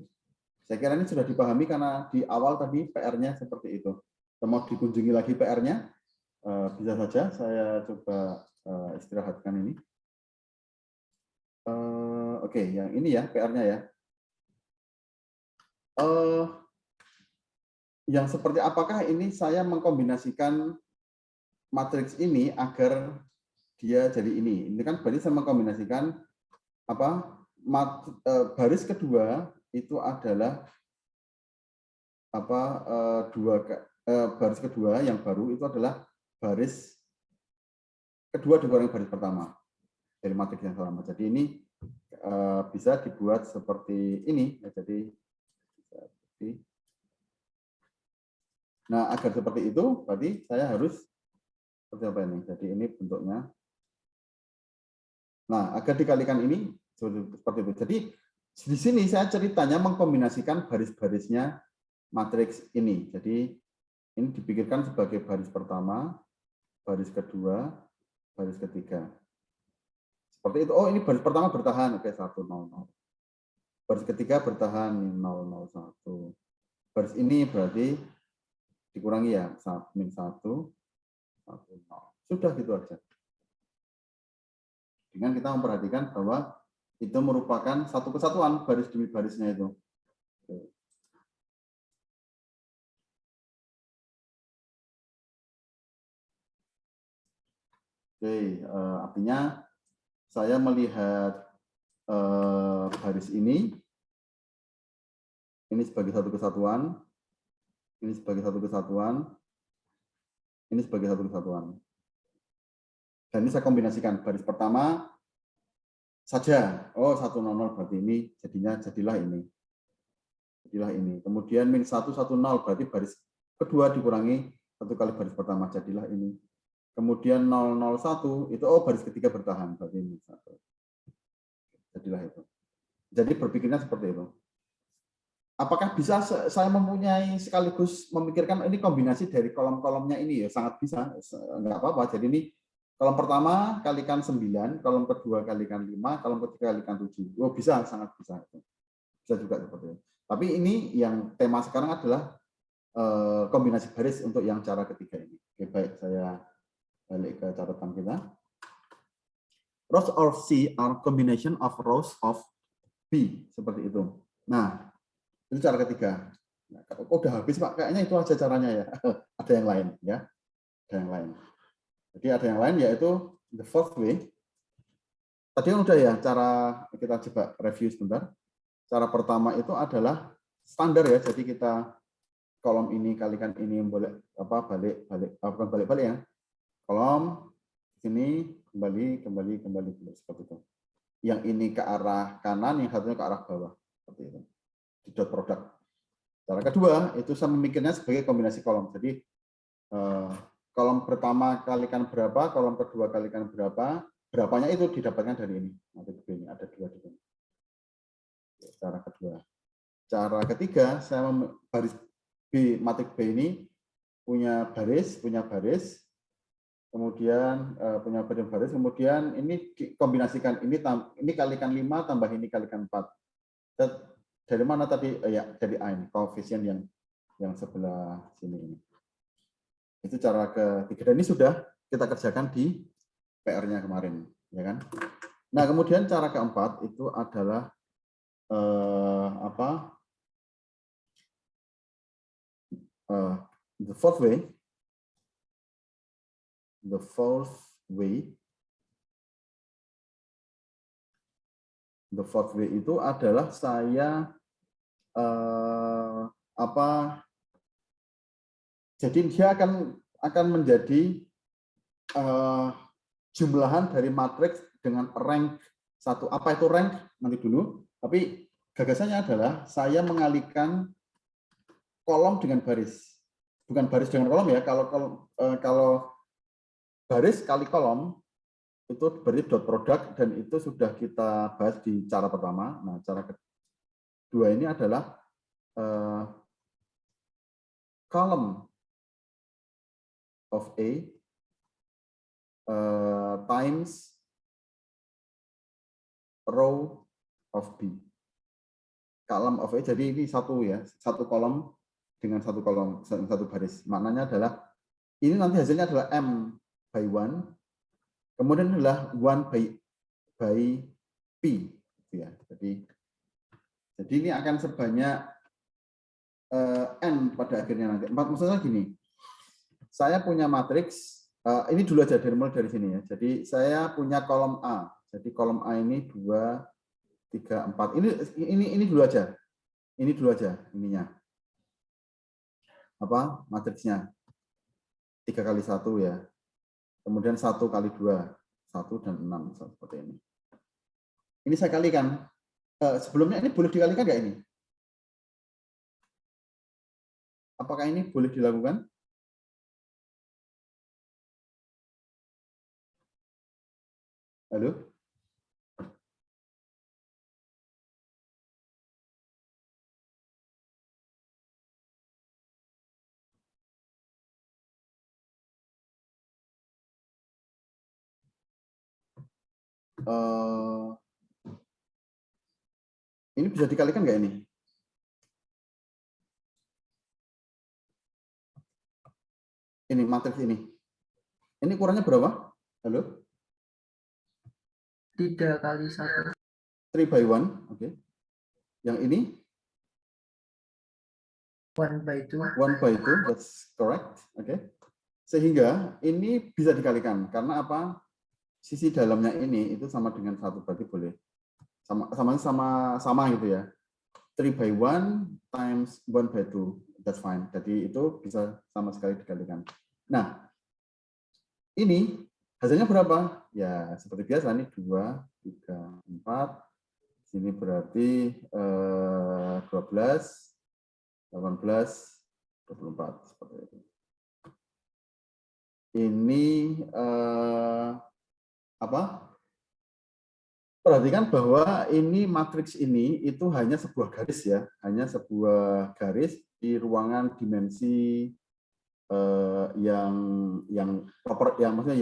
Saya kira ini sudah dipahami karena di awal tadi PR-nya seperti itu. Kita mau dikunjungi lagi PR-nya, bisa saja saya coba istirahatkan ini. Oke, yang ini ya PR-nya ya. Yang seperti apakah ini saya mengkombinasikan matriks ini agar dia jadi ini. Ini kan berarti saya mengkombinasikan apa? Baris kedua itu adalah apa? Baris kedua yang baru itu adalah baris kedua dikurangi baris pertama dari matriks yang sama. Jadi ini bisa dibuat seperti ini. Jadi nah, agar seperti itu, berarti saya harus seperti apa ini? Jadi ini bentuknya. Nah, agar dikalikan ini seperti itu. Jadi di sini saya ceritanya mengkombinasikan baris-barisnya matriks ini. Jadi ini dipikirkan sebagai baris pertama, baris kedua, baris ketiga. Seperti itu. Oh, ini baris pertama bertahan. Oke, 1, 0, 0. Baris ketiga bertahan 0, 0, 1. Baris ini berarti dikurangi ya, min 1, 1, 0. Sudah gitu aja. Dengan kita memperhatikan bahwa itu merupakan satu kesatuan baris demi barisnya itu. Oke, artinya saya melihat baris ini sebagai satu kesatuan, ini sebagai satu kesatuan, ini sebagai satu kesatuan. Dan ini saya kombinasikan baris pertama saja. Oh, 100 berarti ini jadilah ini. Jadilah ini. Kemudian min 110 berarti baris kedua dikurangi 1 kali baris pertama, jadilah ini. Kemudian 001 itu baris ketiga bertahan, berarti ini 1. Jadilah itu. Jadi berpikirnya seperti itu. Apakah bisa saya mempunyai sekaligus memikirkan ini kombinasi dari kolom-kolomnya ini? Ya sangat bisa, enggak apa-apa. Jadi ini kolom pertama kalikan 9, kolom kedua kalikan 5, kolom ketiga kalikan 7. Oh, bisa, sangat bisa. Bisa juga seperti itu. Tapi ini yang tema sekarang adalah kombinasi baris untuk yang cara ketiga ini. Oke, baik, saya balik ke catatan kita. Rows of C are combination of rows of B, seperti itu. Nah, itu cara ketiga. Nah, kalau udah habis Pak, kayaknya itu aja caranya ya. Ada yang lain ya. Ada yang lain. Jadi ada yang lain yaitu the fourth way. Tadi kan udah ya cara kita coba review sebentar. Cara pertama itu adalah standar ya. Jadi kita kolom ini kalikan ini boleh balik bukan balik ya. Kolom sini kembali seperti itu. Yang ini ke arah kanan, yang satunya ke arah bawah seperti itu. Di dot product. Cara kedua itu saya memikirnya sebagai kombinasi kolom. Jadi kolom pertama kalikan berapa, kolom kedua kalikan berapa, berapanya itu didapatkan dari ini. Matrix B ini ada dua di sini. Cara kedua. Cara ketiga, saya baris B matrix B ini punya baris, kemudian punya baris, kemudian ini dikombinasikan, ini kalikan 5 tambah ini kalikan 4. Dari mana tadi? Ya, dari A ini, koefisien yang sebelah sini ini. Itu cara ketiga. Dan ini sudah kita kerjakan di PR-nya kemarin, ya kan? Nah, kemudian cara keempat itu adalah the fourth way. The fourth way itu adalah saya jadi dia akan menjadi jumlahan dari matriks dengan rank satu. Apa itu rank? Nanti dulu. Tapi gagasannya adalah saya mengalihkan kolom dengan baris. Bukan baris dengan kolom ya. Kalau baris kali kolom itu berarti dot product, dan itu sudah kita bahas di cara pertama. Nah, cara kedua ini adalah column of A times row of B. Column of A, jadi ini satu ya, satu kolom dengan satu kolom, satu baris. Maknanya adalah ini nanti hasilnya adalah M by 1, kemudian adalah 1 by P. Ya, jadi ini akan sebanyak N pada akhirnya nanti. Maksudnya gini, saya punya matriks, ini dulu aja mulai dari sini ya. Jadi saya punya kolom A. Jadi kolom A ini 2, 3, 4. Ini dulu aja. Ini dulu aja ininya. Apa? Matriksnya. 3 kali 1 ya. Kemudian 1 kali 2. 1 dan 6 seperti ini. Ini saya kalikan. Sebelumnya ini boleh dikalikan nggak ini? Apakah ini boleh dilakukan? Halo? Ini bisa dikalikan nggak ini? Ini matriks ini. Ini kurangnya berapa? Halo? 3 kali 1. 3 by 1. Oke. Yang ini? 1 by 2. 1 by 2, that's correct. Oke. Sehingga ini bisa dikalikan. Karena apa? Sisi dalamnya ini itu sama dengan 1, berarti boleh. Sama gitu ya. 3 by 1 times 1 by 2. That's fine. Jadi itu bisa sama sekali dikalikan. Nah, ini hasilnya berapa? Ya, seperti biasa nih 2, 3, 4. Sini berarti 12, 18, 24 seperti itu. Ini perhatikan bahwa ini matriks ini itu hanya sebuah garis ya, hanya sebuah garis di ruangan dimensi yang proper, yang maksudnya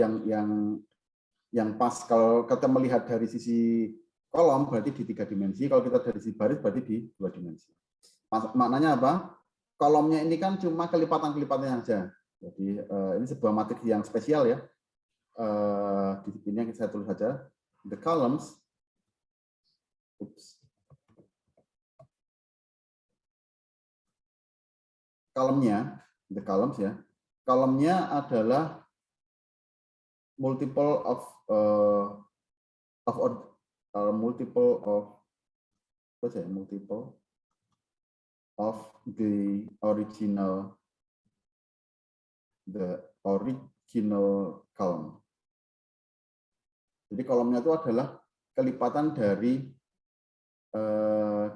yang pas. Kalau kita melihat dari sisi kolom berarti di 3 dimensi, kalau kita dari sisi baris berarti di 2 dimensi. Maknanya apa? Kolomnya ini kan cuma kelipatan-kelipatannya saja. Jadi ini sebuah matriks yang spesial ya. Di sini yang saya tulis saja, the columns. Oops. kolomnya, the columns ya. Kolomnya adalah multiple of multiple of the original column. Jadi kolomnya itu adalah kelipatan dari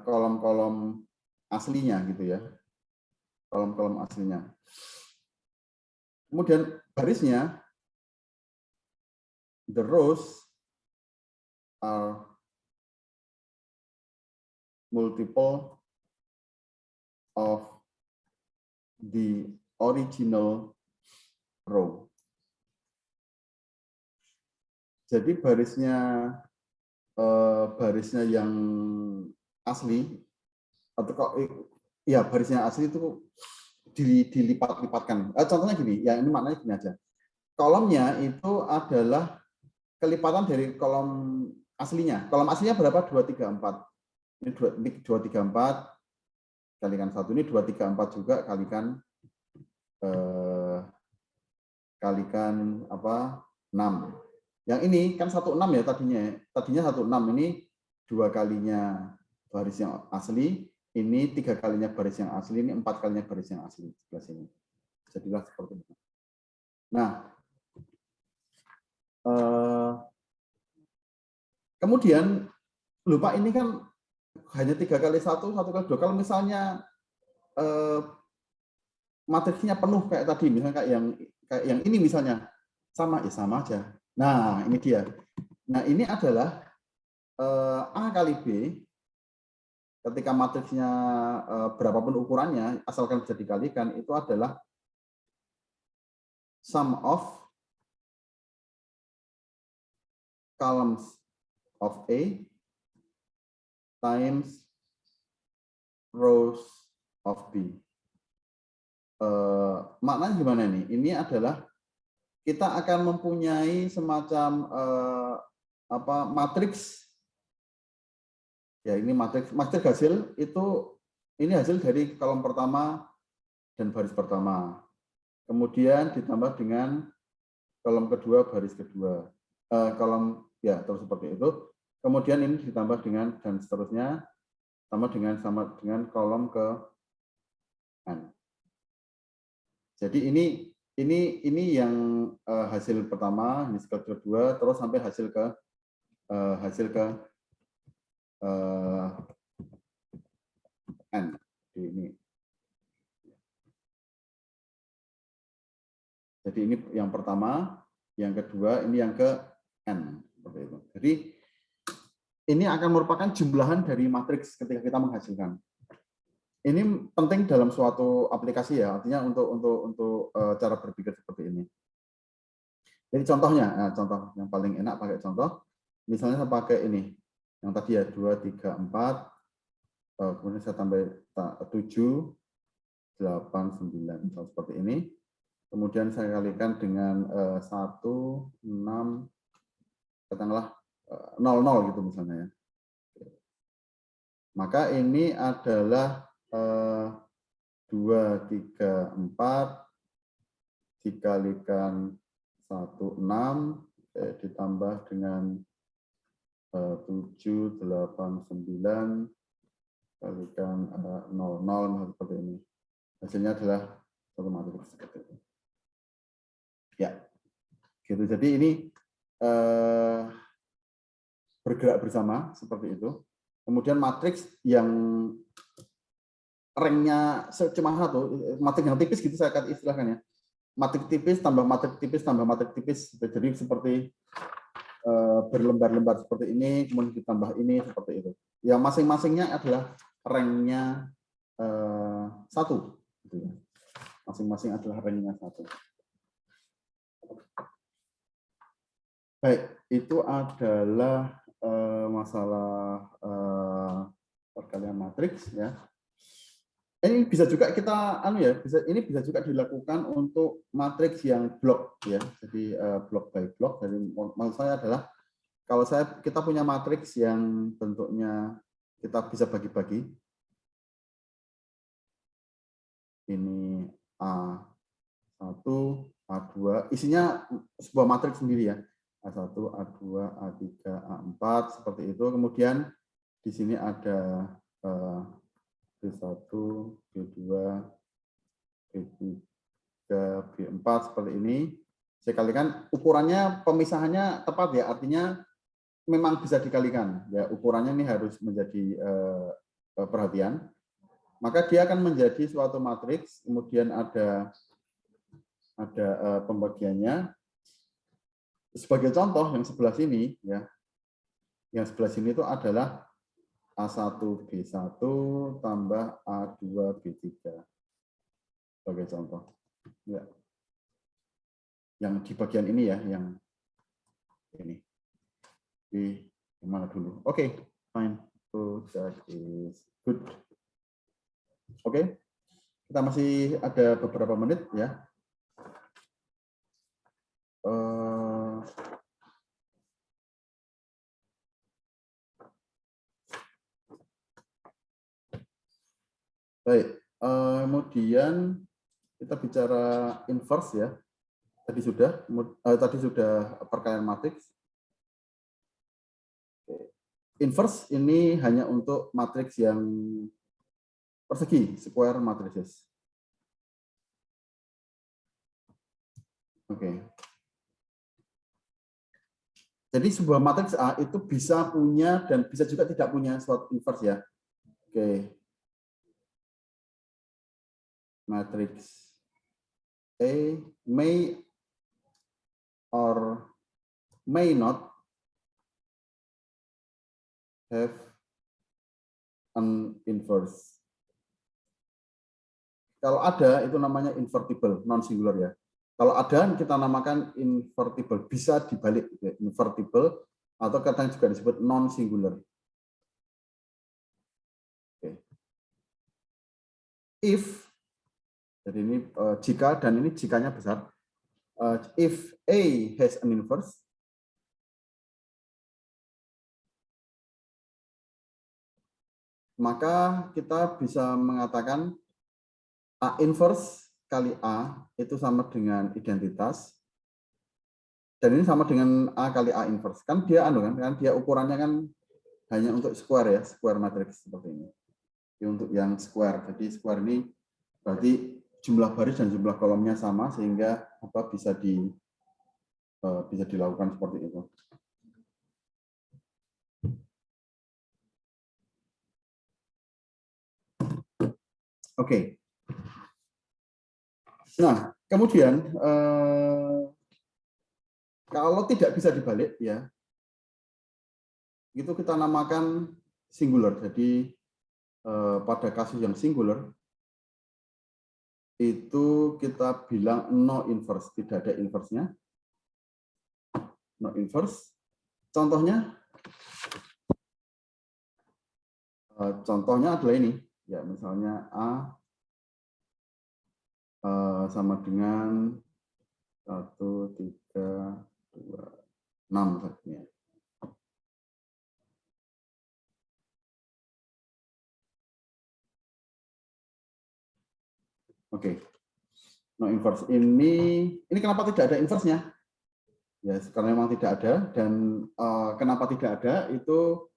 kolom-kolom aslinya gitu ya. Kolom-kolom aslinya. Kemudian barisnya, the rows are multiple of the original row. Jadi barisnya yang asli atau kok ya barisnya asli itu dilipat-lipatkan. Contohnya gini, ya ini maknanya gini aja. Kolomnya itu adalah kelipatan dari kolom aslinya. Kolom aslinya berapa? 2, 3, 4. Ini 2, 3, 4 kalikan 1, ini 2, 3, 4 juga kalikan 6. Yang ini kan 16 ya tadinya 16, ini 2 kalinya baris yang asli, ini 3 kalinya baris yang asli, ini 4 kalinya baris yang asli sebelah sini. Jadilah seperti itu. Nah, kemudian lupa ini kan hanya 3 kali 1, 1 kali 2. Kalau misalnya matriksnya penuh kayak tadi, misalnya kayak yang ini misalnya sama aja. Nah, ini dia. Nah, ini adalah A kali B. Ketika matriksnya berapapun ukurannya, asalkan bisa dikalikan, itu adalah sum of columns of A times rows of B. Maknanya gimana nih? Ini adalah kita akan mempunyai semacam matriks. Ya, ini matriks hasil itu, ini hasil dari kolom pertama dan baris pertama. Kemudian ditambah dengan kolom kedua, baris kedua. Kolom ya terus seperti itu. Kemudian ini ditambah dengan dan seterusnya sama dengan kolom ke n. Jadi ini yang hasil pertama, ini kedua, terus sampai hasil ke n. Jadi ini yang pertama, yang kedua, ini yang ke n, seperti itu. Jadi ini akan merupakan jumlahan dari matriks ketika kita menghasilkan. Ini penting dalam suatu aplikasi ya, artinya untuk cara berpikir seperti ini. Jadi contohnya, contoh yang paling enak pakai contoh, misalnya saya pakai ini, yang tadi ya 2, 3, 4, kemudian saya tambah 7, 8, 9, seperti ini. Kemudian saya kalikan dengan 1, 6, katakanlah 00 gitu misalnya ya. Maka ini adalah 2, 3, 4 dikalikan 1, 6 ditambah dengan 7, 8, 9 kalikan 00 seperti ini. Hasilnya adalah satu matriks seperti itu. Ya, gitu. Jadi ini bergerak bersama seperti itu. Kemudian matriks yang ranknya cuma satu, matriks yang tipis gitu saya akan istilahkan ya. Matriks tipis tambah matriks tipis tambah matriks tipis. Jadi seperti berlembar-lembar seperti ini, kemudian ditambah ini seperti itu. Yang masing-masingnya adalah ranknya 1. Gitu ya. Masing-masing adalah ranknya 1. Baik, itu adalah masalah perkalian matriks ya. Ini bisa juga kita ini bisa juga dilakukan untuk matriks yang blok ya. Jadi blok by blok. Jadi maksud saya adalah kalau kita punya matriks yang bentuknya kita bisa bagi-bagi. Ini A1, A2, isinya sebuah matriks sendiri ya. A1, A2, A3, A4 seperti itu. Kemudian di sini ada B1, B2, B3, B4 seperti ini. Saya kalikan ukurannya, pemisahannya tepat ya, artinya memang bisa dikalikan. Ya, ukurannya ini harus menjadi perhatian. Maka dia akan menjadi suatu matriks, kemudian ada pembagiannya. Sebagai contoh yang sebelah sini ya. Yang sebelah sini itu adalah A1 B1 tambah A2 B3. Sebagai contoh. Ya. Yang di bagian ini ya, yang ini. Di mana dulu? Oke, fine. So that is good. Oke, kita masih ada beberapa menit ya. Baik, kemudian kita bicara inverse ya. Tadi sudah perkalian matriks. Inverse ini hanya untuk matriks yang persegi, square matrices. Oke. Jadi sebuah matriks A itu bisa punya dan bisa juga tidak punya suatu inverse ya. Oke. Matriks A may or may not have an inverse. Kalau ada itu namanya invertible, non singular ya. Kalau ada kita namakan invertible, bisa dibalik ya, invertible atau kadang juga disebut non singular. Okay. If, jadi ini jika, dan ini jikanya besar. If A has an inverse, maka kita bisa mengatakan A inverse kali A itu sama dengan identitas, dan ini sama dengan A kali A inverse. Kan dia kan dia ukurannya kan hanya untuk square ya, square matrix seperti ini. Ini untuk yang square. Jadi square ini berarti jumlah baris dan jumlah kolomnya sama sehingga bisa dilakukan seperti itu. Oke. Nah, kemudian kalau tidak bisa dibalik ya, itu kita namakan singular. Jadi pada kasus yang singular itu kita bilang no inverse, tidak ada inverse-nya. No inverse. Contohnya adalah ini. Ya, misalnya A sama dengan 1, 3, 2, 6 saja. Oke. No inverse ini kenapa tidak ada inverse-nya? Ya, karena memang tidak ada, dan kenapa tidak ada itu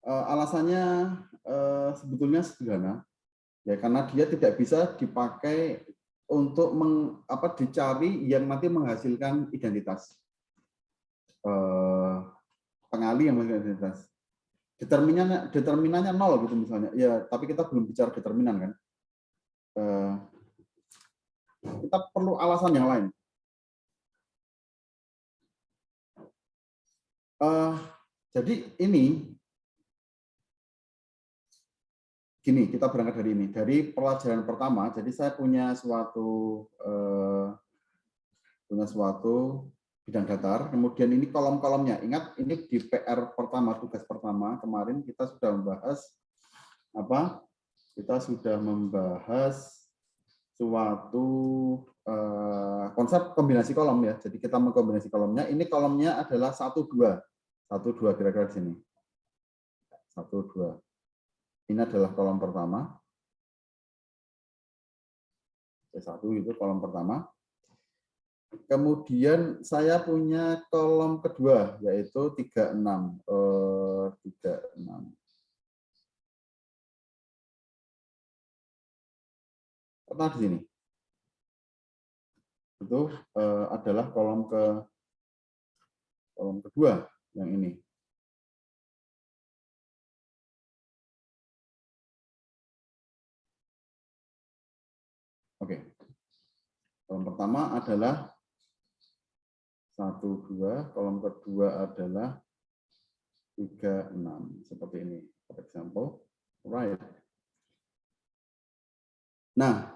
alasannya sebetulnya sederhana. Ya, karena dia tidak bisa dipakai untuk dicari yang nanti menghasilkan identitas. Pengali yang menghasilkan identitas. Determinannya 0 gitu misalnya. Ya, tapi kita belum bicara determinan kan. Kita perlu alasan yang lain. Jadi ini gini, kita berangkat dari ini, dari pelajaran pertama. Jadi saya punya suatu bidang datar, kemudian ini kolom-kolomnya. Ingat, ini di PR pertama, tugas pertama kemarin kita sudah membahas Kita sudah membahas suatu konsep kombinasi kolom ya. Jadi kita mengkombinasi kolomnya. Ini kolomnya adalah 1, 2 kira-kira di sini. 1, 2. Ini adalah kolom pertama. C1 itu kolom pertama. Kemudian saya punya kolom kedua, yaitu 36. 36. Pernah di sini. Itu adalah kolom kedua yang ini. Oke. Kolom pertama adalah 1, 2, kolom kedua adalah 3, 6. Seperti ini. For example, right. Nah,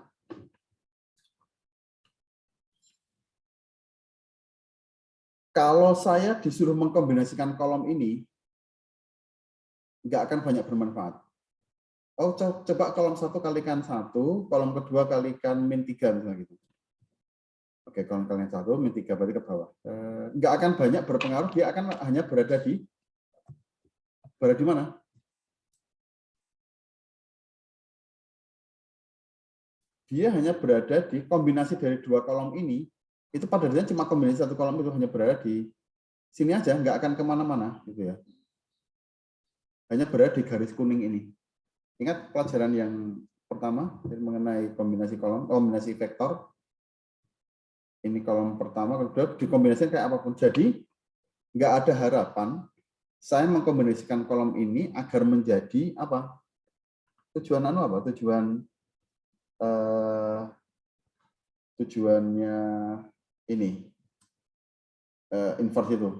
kalau saya disuruh mengkombinasikan kolom ini, nggak akan banyak bermanfaat. Oh, coba kolom 1 kalikan 1, kolom kedua kalikan -3 misalnya gitu. Oke, kolom kalikan 1, -3 berarti ke bawah. Nggak akan banyak berpengaruh, dia akan hanya berada di mana? Dia hanya berada di kombinasi dari dua kolom ini, itu pada dasarnya cuma kombinasi satu kolom itu hanya berada di sini aja, nggak akan kemana-mana gitu ya. Hanya berada di garis kuning ini. Ingat pelajaran yang pertama mengenai kombinasi kolom, kombinasi vektor. Ini kolom pertama, kedua dikombinasikan kayak apapun. Jadi nggak ada harapan saya mengkombinasikan kolom ini agar menjadi apa? Tujuan apa? Tujuannya ini inverse itu.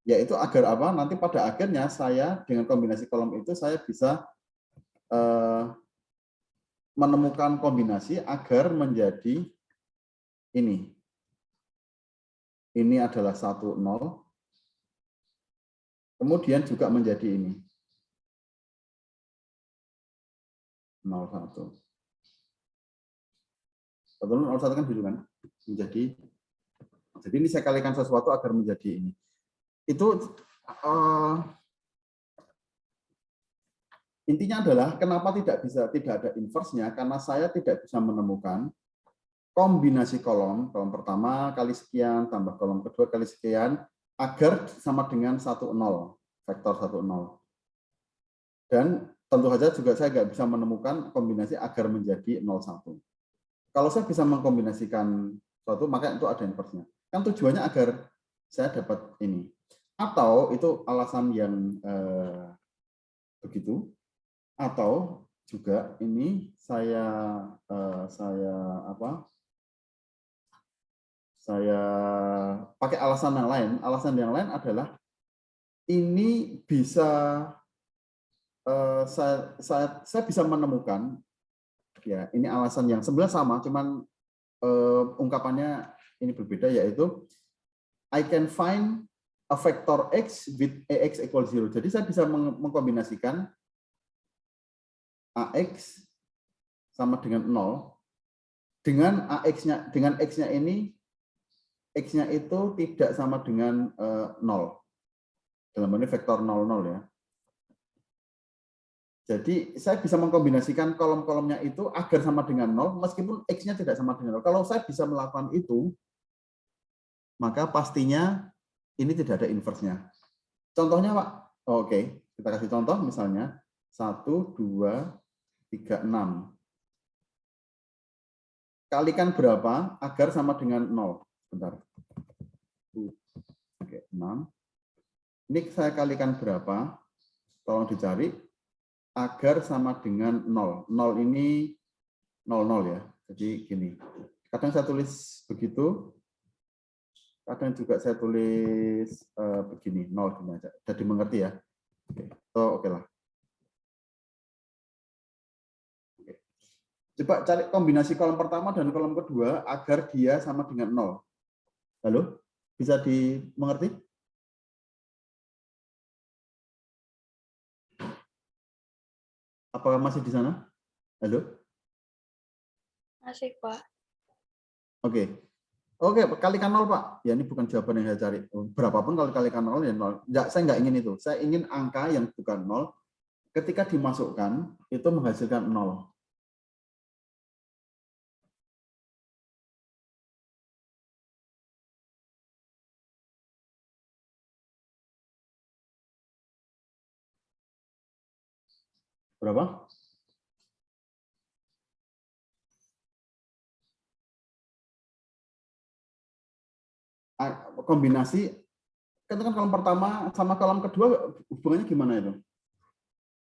Yaitu agar apa? Nanti pada akhirnya saya dengan kombinasi kolom itu saya bisa menemukan kombinasi agar menjadi ini. Ini adalah 1, 0. Kemudian juga menjadi ini. 0, 1. 1, 0, 1 kan gitu kan? Jadi ini saya kalikan sesuatu agar menjadi ini. Itu intinya adalah kenapa tidak ada inverse-nya, karena saya tidak bisa menemukan kombinasi kolom pertama kali sekian tambah kolom kedua kali sekian agar sama dengan 1, 0, vektor 1, 0. Dan tentu saja juga saya nggak bisa menemukan kombinasi agar menjadi 0, 1. Kalau saya bisa mengkombinasikan suatu, maka itu ada inverse-nya. Kan tujuannya agar saya dapat ini. Atau itu alasan yang begitu. Atau juga ini saya pakai alasan yang lain. Alasan yang lain adalah ini bisa saya bisa menemukan ya ini alasan yang sebenarnya sama, cuman ungkapannya ini berbeda, yaitu I can find a vector x with ax equals 0. Jadi saya bisa mengkombinasikan AX sama dengan 0 dengan AX-nya, dengan X-nya ini, X-nya itu tidak sama dengan 0. Dalam ini vektor 0, 0 ya. Jadi saya bisa mengkombinasikan kolom-kolomnya itu agar sama dengan 0, meskipun X-nya tidak sama dengan 0. Kalau saya bisa melakukan itu, maka pastinya ini tidak ada inverse-nya. Contohnya, Pak. Oke, kita kasih contoh misalnya 1, 2, 3, 6. Kalikan berapa agar sama dengan 0? Bentar. Oke, 6. Ini saya kalikan berapa? Tolong dicari. Agar sama dengan 0. 0 ini 00 ya. Jadi gini. Kadang saya tulis begitu. Kadang juga saya tulis begini. 0 gini aja. Jadi mengerti ya. Oke lah. Coba cari kombinasi kolom pertama dan kolom kedua agar dia sama dengan 0. Halo? Bisa dimengerti? Apakah masih di sana? Halo? Masih, Pak. Oke. Oke, kalikan 0, Pak. Ya, ini bukan jawaban yang saya cari. Berapapun kalau kalikan 0, ya 0. Enggak, saya nggak ingin itu. Saya ingin angka yang bukan 0. Ketika dimasukkan, itu menghasilkan 0. Berapa? Kombinasi, kan kolom pertama sama kolom kedua hubungannya gimana itu?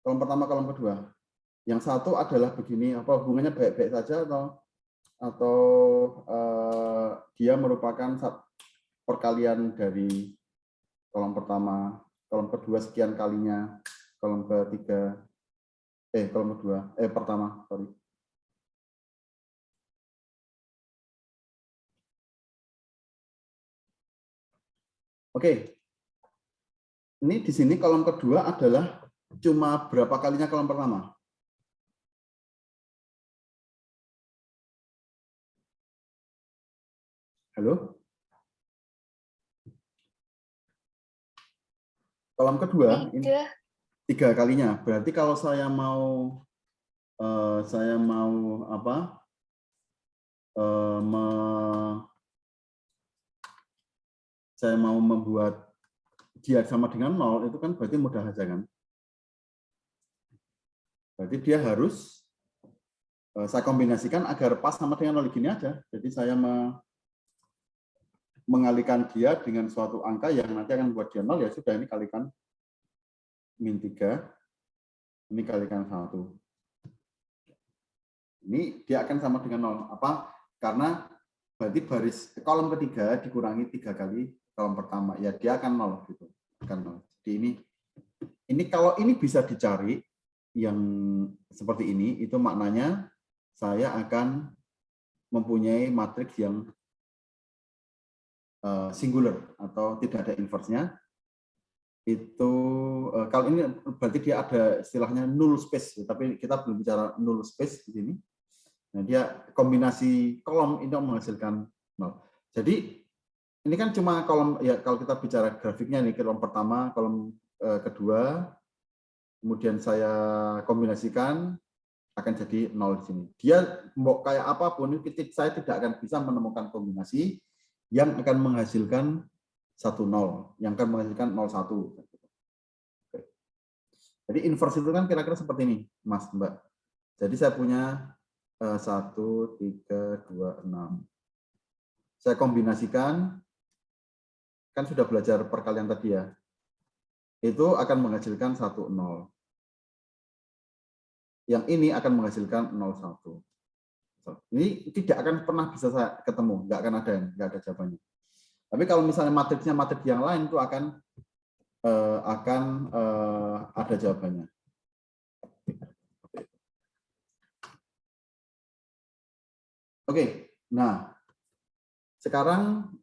Kolom pertama, kolom kedua. Yang satu adalah begini, apa hubungannya baik-baik saja atau dia merupakan perkalian dari kolom pertama, kolom kedua sekian kalinya, kolom ketiga, kolom kedua, pertama, sorry. Oke, ini di sini kolom kedua adalah cuma berapa kalinya kolom pertama? Halo? Kolom kedua ini 3 kalinya. Berarti kalau saya mau apa? Saya mau membuat dia sama dengan 0, itu kan berarti mudah saja kan? Berarti dia harus saya kombinasikan agar pas sama dengan 0 gini aja. Jadi saya mengalihkan dia dengan suatu angka yang nanti akan membuat dia 0, ya sudah, ini kalikan min 3, ini kalikan 1. Ini dia akan sama dengan 0. Apa? Karena berarti kolom ketiga dikurangi 3 kali kolom pertama, ya dia akan 0 gitu. Akan 0. Jadi ini kalau ini bisa dicari yang seperti ini, itu maknanya saya akan mempunyai matriks yang singular atau tidak ada inverse-nya. Itu kalau ini berarti dia ada istilahnya null space, tapi kita belum bicara null space di sini. Nah, dia kombinasi kolom itu menghasilkan 0. Jadi ini kan cuma kolom, ya kalau kita bicara grafiknya nih, kolom pertama, kolom kedua, kemudian saya kombinasikan akan jadi 0 di sini. Dia mau kayak apapun, saya tidak akan bisa menemukan kombinasi yang akan menghasilkan 1-0, yang akan menghasilkan 0-1. Jadi inverse itu kan kira-kira seperti ini, Mas, Mbak. Jadi saya punya 1, 3, 2, 6. Saya kombinasikan, kan sudah belajar perkalian tadi ya, itu akan menghasilkan 1-0. Yang ini akan menghasilkan 0-1. Ini tidak akan pernah bisa saya ketemu, nggak ada jawabannya. Tapi kalau misalnya matriksnya matriks yang lain, itu akan ada jawabannya. Oke, nah sekarang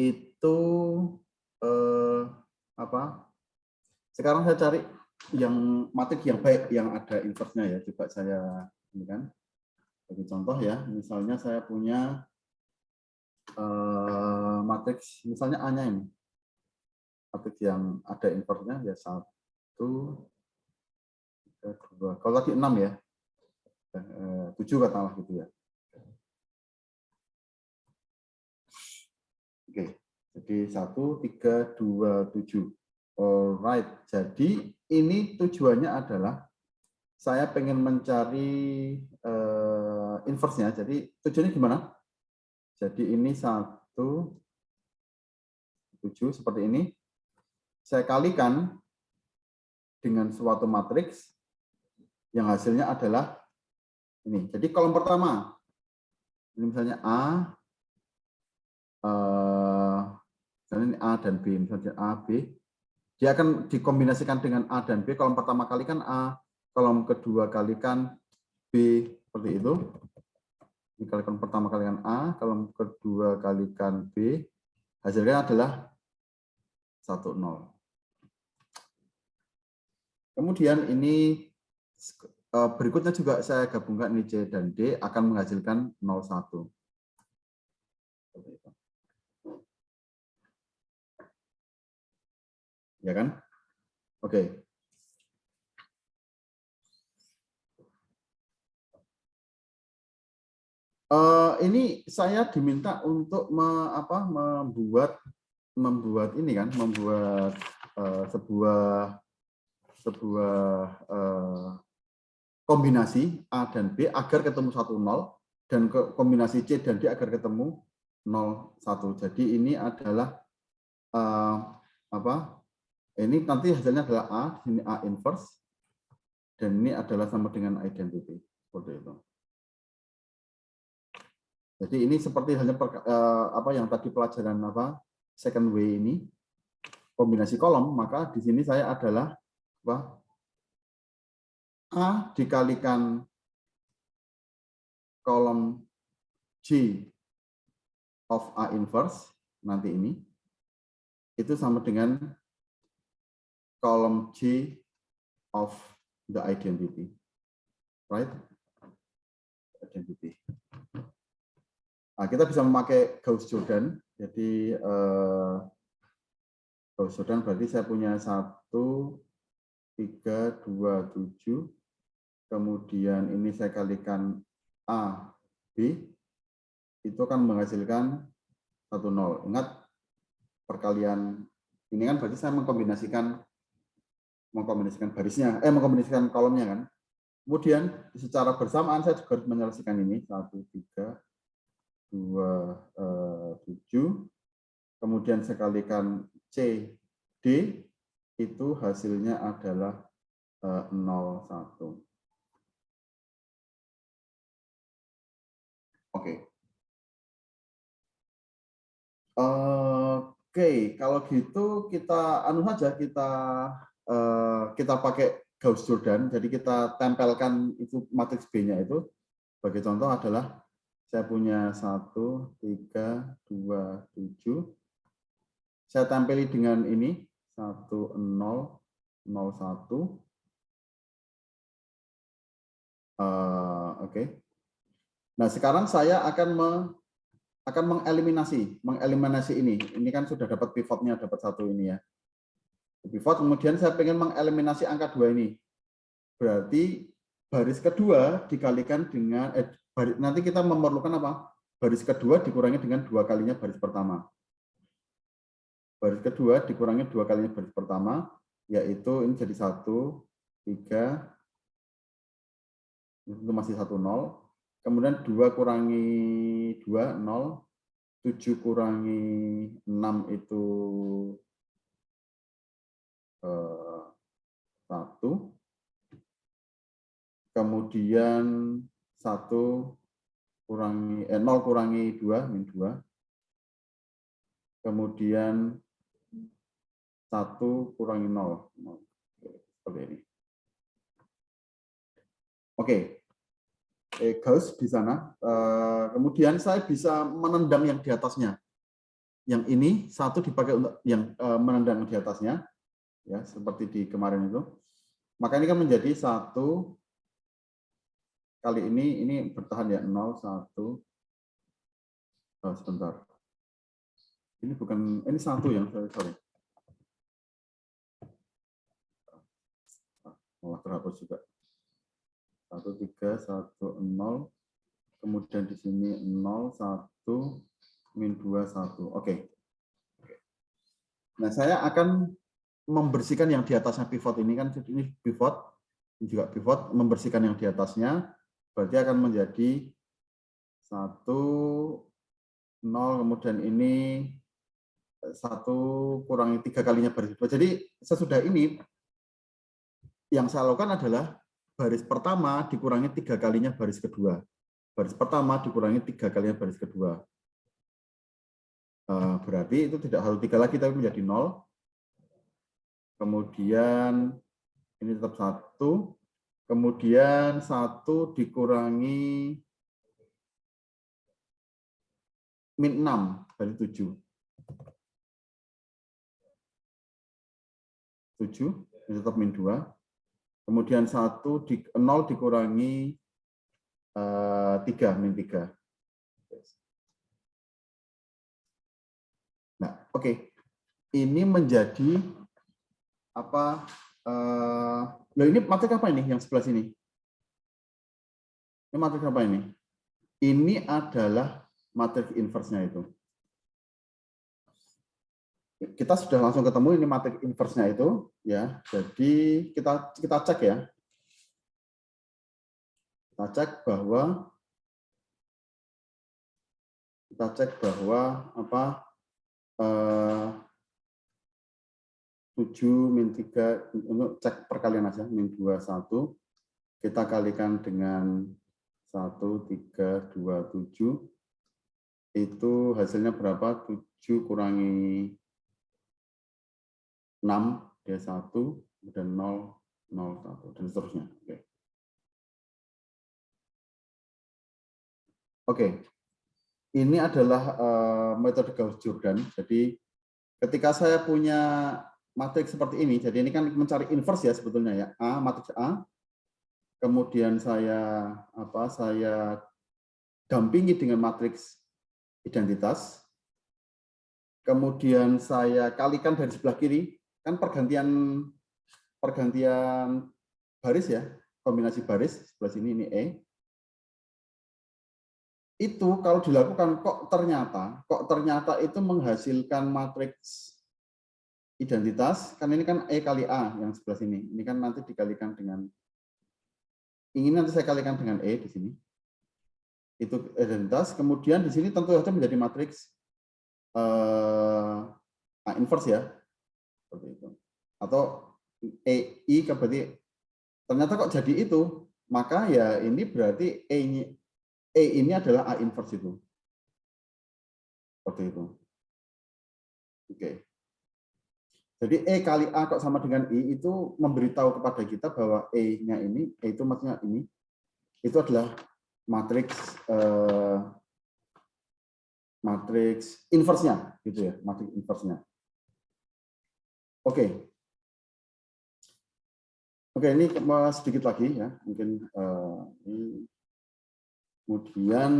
itu apa? Sekarang saya cari yang matriks yang baik, yang ada inverse-nya ya. Coba saya ini kan, bagi contoh ya. Misalnya saya punya matriks, misalnya A-nya ini, matriks yang ada inverse-nya ya 1, 3, 2. Kalau tadi 6 ya, 7 katakanlah gitu ya. Oke, jadi 1, 3, 2, 7. Alright, jadi ini tujuannya adalah saya pengen mencari inverse-nya. Jadi tujuannya gimana? Jadi ini 1, 7 seperti ini. Saya kalikan dengan suatu matriks yang hasilnya adalah ini. Jadi kolom pertama, ini misalnya misalnya ini A dan B, misalnya A, B. Dia akan dikombinasikan dengan A dan B. Kolom pertama kalikan A, kolom kedua kalikan B, seperti itu. Ini kalikan pertama kalikan A, kolom kedua kalikan B. Hasilnya adalah 1-0. Kemudian ini berikutnya juga saya gabungkan ini C dan D akan menghasilkan 0-1. Ya kan? Oke. Ini saya diminta untuk membuat ini kan, membuat sebuah kombinasi A dan B agar ketemu 1, 0, dan kombinasi C dan D agar ketemu 0, 1. Jadi ini adalah ini nanti hasilnya adalah A, di sini A inverse, dan ini adalah sama dengan identity, seperti itu. Jadi ini seperti halnya yang tadi pelajaran second way ini, kombinasi kolom, maka di sini saya adalah A dikalikan kolom G of A inverse, nanti ini, itu sama dengan kolom G of the identity. Right? Identity. Nah, kita bisa memakai Gauss-Jordan. Jadi Gauss-Jordan berarti saya punya 1, 3, 2, 7. Kemudian ini saya kalikan A, B. Itu kan menghasilkan 1, 0. Ingat, perkalian ini kan berarti saya mengkombinasikan barisnya, mengkombinasikan kolomnya kan. Kemudian secara bersamaan saya juga harus menyelesaikan ini 1, 3, 2, 7. Kemudian saya kalikan C, D, itu hasilnya adalah 0, 1. Oke. Oke, kalau gitu kita kita pakai Gauss-Jordan. Jadi kita tempelkan itu matriks B-nya itu. Sebagai contoh adalah saya punya 1, 3, 2, 7. Saya tempeli dengan ini 1, 0, 0, 1. Oke. Nah, sekarang saya akan mengeliminasi ini. Ini kan sudah dapat pivotnya, dapat 1 ini ya. Pivot, kemudian saya ingin mengeliminasi angka 2 ini. Berarti baris kedua dikalikan dengan nanti kita memerlukan apa? Baris kedua dikurangi dengan 2 kalinya baris pertama. Baris kedua dikurangi 2 kalinya baris pertama, yaitu ini jadi 1, 3, itu masih 1, 0. Kemudian 2 kurangi 2, 0. 7 kurangi 6 itu 1. Kemudian 1 kurangi 0 kurangi 2, min 2. Kemudian 1 kurangi 0. Seperti ini. Oke. Gauss di sana. Kemudian saya bisa menendang yang di atasnya. Yang ini 1 dipakai untuk yang menendang di atasnya, ya seperti di kemarin itu. Maka ini kan menjadi 1 kali ini bertahan ya 0, 1. Sebentar. Ini bukan, ini 1 yang sorry. Malah terhapus juga. 1, 3, 1, 0. Kemudian di sini 0, 1, min 2, 1. Oke. Nah, saya akan membersihkan yang di atasnya pivot ini kan, ini pivot, ini juga pivot, membersihkan yang di atasnya, berarti akan menjadi 1, 0, kemudian ini 1 kurangi 3 kalinya baris kedua. Jadi sesudah ini, yang saya lakukan adalah baris pertama dikurangi 3 kalinya baris kedua. Baris pertama dikurangi 3 kalinya baris kedua. Berarti itu tidak harus 3 lagi, tapi menjadi 0. Kemudian ini tetap 1. Kemudian 1 dikurangi min 6, berarti 7. 7, ini tetap min 2. Kemudian 0 dikurangi 3, min 3. Nah, oke. Ini menjadi apa? Ini matrik apa ini yang sebelah sini? Ini matrik apa ini? Ini adalah matrik inverse-nya itu. kita sudah langsung ketemu ini matriks inverse-nya itu, ya. Jadi kita cek ya. Kita cek bahwa apa 7 min 3 untuk cek perkalian aja, min 2 1 kita kalikan dengan 1 3 2 7 itu hasilnya berapa? 7 kurangi 6 dia 1 dan 0 0 1 dan seterusnya. Oke. Ini adalah metode Gauss-Jordan. Jadi ketika saya punya matriks seperti ini, jadi ini kan mencari inverse ya sebetulnya ya, matriks A. Kemudian saya dampingi dengan matriks identitas. Kemudian saya kalikan dari sebelah kiri, kan pergantian baris ya, kombinasi baris sebelah sini ini E. Itu kalau dilakukan kok ternyata itu menghasilkan matriks identitas, kan ini kan E kali A yang sebelah sini. Ini kan nanti dikalikan dengan nanti saya kalikan dengan E di sini. Itu identitas, kemudian di sini tentu saja menjadi matriks A inverse ya. Seperti itu. Atau EI berarti ternyata kok jadi itu, maka ya ini berarti E ini adalah A inverse itu. Seperti itu. Oke. Jadi E kali A kok sama dengan I itu memberitahu kepada kita bahwa E-nya ini, E itu maksudnya ini, itu adalah matriks inverse-nya gitu ya, matriks inverse-nya. Oke. Oke, ini sedikit lagi ya, mungkin ini. Kemudian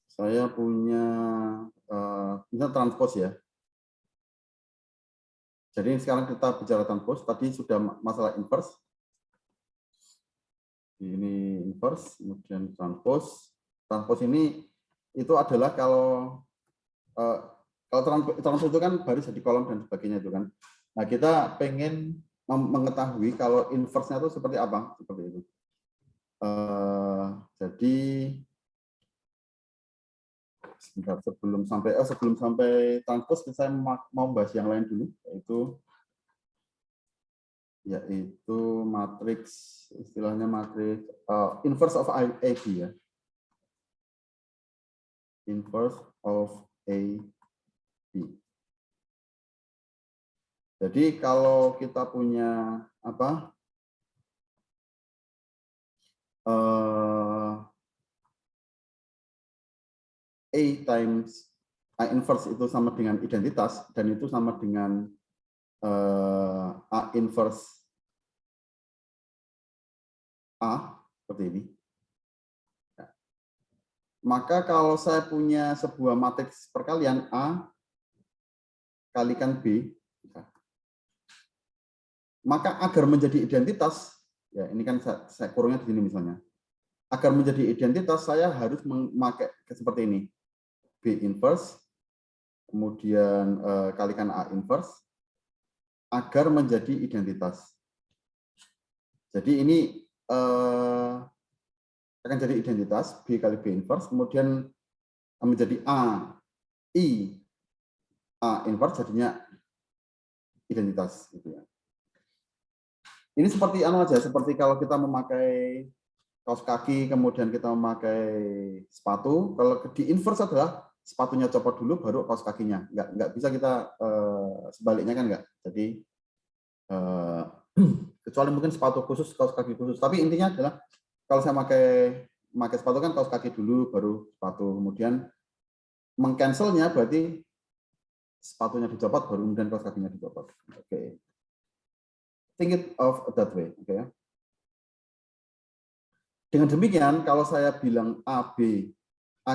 saya punya misalnya transpose ya. Jadi sekarang kita bicara transpose. Tadi sudah masalah inverse. Ini inverse, kemudian transpose. Transpose ini itu adalah kalau transpose itu kan baris di kolom dan sebagainya itu kan. Nah kita pengen mengetahui kalau inverse-nya itu seperti apa, seperti itu. Jadi sebentar, sebelum sampai transpose saya mau bahas yang lain dulu, yaitu matriks, istilahnya matriks inverse of AB ya. Inverse of AB. Jadi kalau kita punya apa? A times A inverse itu sama dengan identitas, dan itu sama dengan A inverse A, seperti ini. Maka kalau saya punya sebuah matriks perkalian A kalikan B, maka agar menjadi identitas, ya ini kan saya kurungnya di sini misalnya, agar menjadi identitas saya harus memakai seperti ini, B inverse, kemudian kalikan A inverse, agar menjadi identitas. Jadi ini akan jadi identitas, B kali B inverse, kemudian menjadi A inverse, jadinya identitas. Gitu ya. Ini seperti seperti kalau kita memakai kaos kaki, kemudian kita memakai sepatu, kalau di inverse adalah sepatunya copot dulu, baru kaos kakinya. Nggak bisa kita sebaliknya kan nggak. Jadi kecuali mungkin sepatu khusus, kaos kaki khusus. Tapi intinya adalah kalau saya pakai sepatu kan kaos kaki dulu, baru sepatu. Kemudian mengcancelnya berarti sepatunya dicopot, baru kemudian kaos kakinya dicopot. Oke. Think it of that way. Oke. Dengan demikian, kalau saya bilang A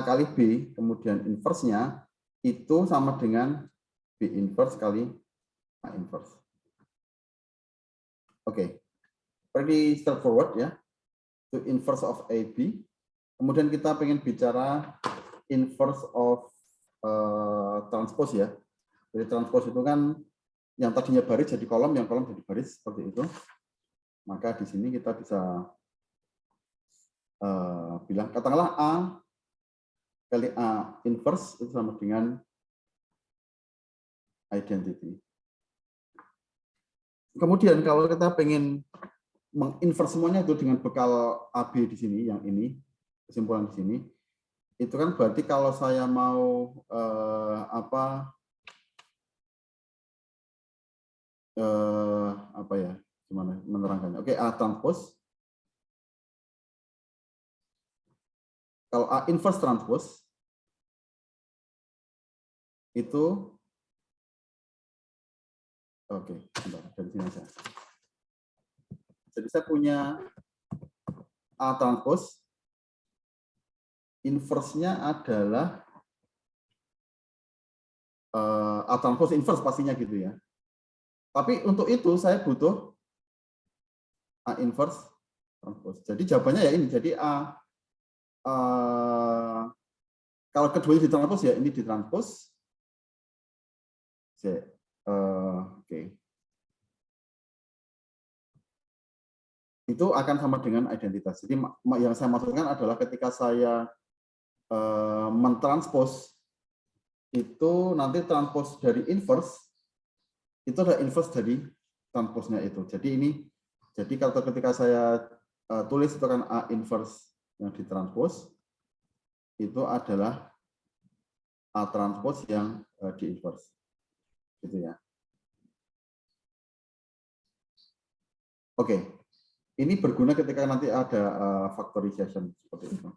kali B, kemudian inverse-nya, itu sama dengan B inverse kali A inverse. Oke. Pretty straightforward ya. itu inverse of AB. Kemudian kita pengen bicara inverse of transpose ya. Jadi transpose itu kan yang tadinya baris jadi kolom, yang kolom jadi baris seperti itu. Maka di sini kita bisa bilang katakanlah A kali A inverse itu sama dengan identity. Kemudian kalau kita pengen menginverse semuanya itu dengan bekal AB di sini, yang ini kesimpulan di sini, itu kan berarti kalau saya mau apa ya, gimana menerangkannya? Oke, A transpose. Kalau A inverse transpose itu oke, bentar, dari sini aja. Jadi saya punya A transpose, inverse-nya adalah A transpose inverse pastinya gitu ya. Tapi untuk itu saya butuh A inverse transpose. Jadi jawabannya ya ini. Jadi kalau keduanya ditranspose ya ini ditranspose. Oke. Itu akan sama dengan identitas. Jadi yang saya maksudkan adalah ketika saya mentranspose itu nanti transpose dari inverse itu adalah inverse dari transposnya itu. Jadi ini, jadi kalau ketika saya tulis itu kan A inverse yang ditranspose itu adalah A transpose yang di inverse, gitu ya. Oke, ini berguna ketika nanti ada factorization seperti itu.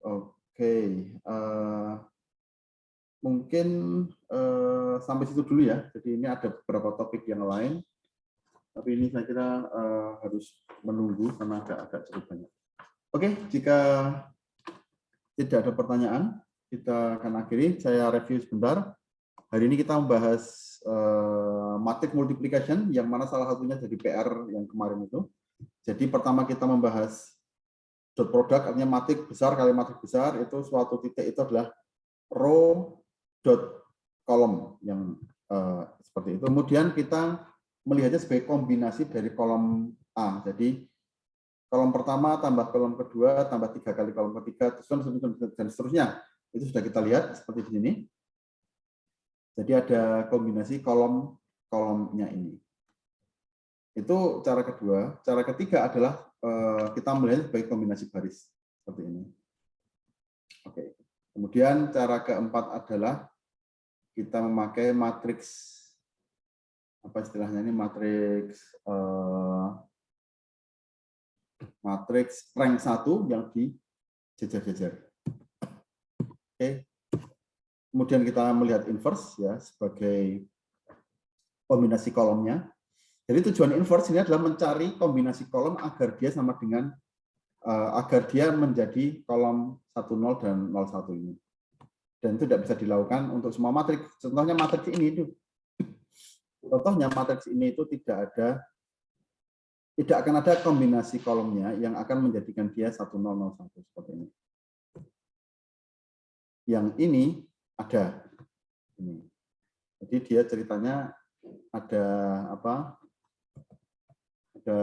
Oke, mungkin sampai situ dulu ya. Jadi ini ada beberapa topik yang lain, tapi ini saya kira harus menunggu karena agak cukup banyak. Oke, jika tidak ada pertanyaan, kita akan akhiri. Saya review sebentar. Hari ini kita membahas matrix multiplication, yang mana salah satunya jadi PR yang kemarin itu. Jadi pertama kita membahas dot product, artinya matrix besar kali matrix besar, itu suatu titik itu adalah row dot column yang seperti itu. Kemudian kita melihatnya sebagai kombinasi dari kolom A. Jadi kolom pertama tambah kolom kedua tambah 3 kali kolom ketiga dan seterusnya. Itu sudah kita lihat seperti di sini. Jadi ada kombinasi kolom-kolomnya ini. Itu cara kedua. Cara ketiga adalah kita melihat sebagai kombinasi baris seperti ini. Oke. Kemudian cara keempat adalah kita memakai matriks, apa istilahnya ini, matriks rank 1 yang dijejer-jejer. Oke. Kemudian kita melihat inverse ya sebagai kombinasi kolomnya. Jadi tujuan inverse ini adalah mencari kombinasi kolom agar dia sama dengan agar dia menjadi kolom 10 dan 01 ini. Dan itu tidak bisa dilakukan untuk semua matriks. Contohnya matriks ini itu. Contohnya matriks ini itu tidak akan ada kombinasi kolomnya yang akan menjadikan dia 1001 seperti ini. Yang ini ada ini. Jadi dia ceritanya ada apa? Ada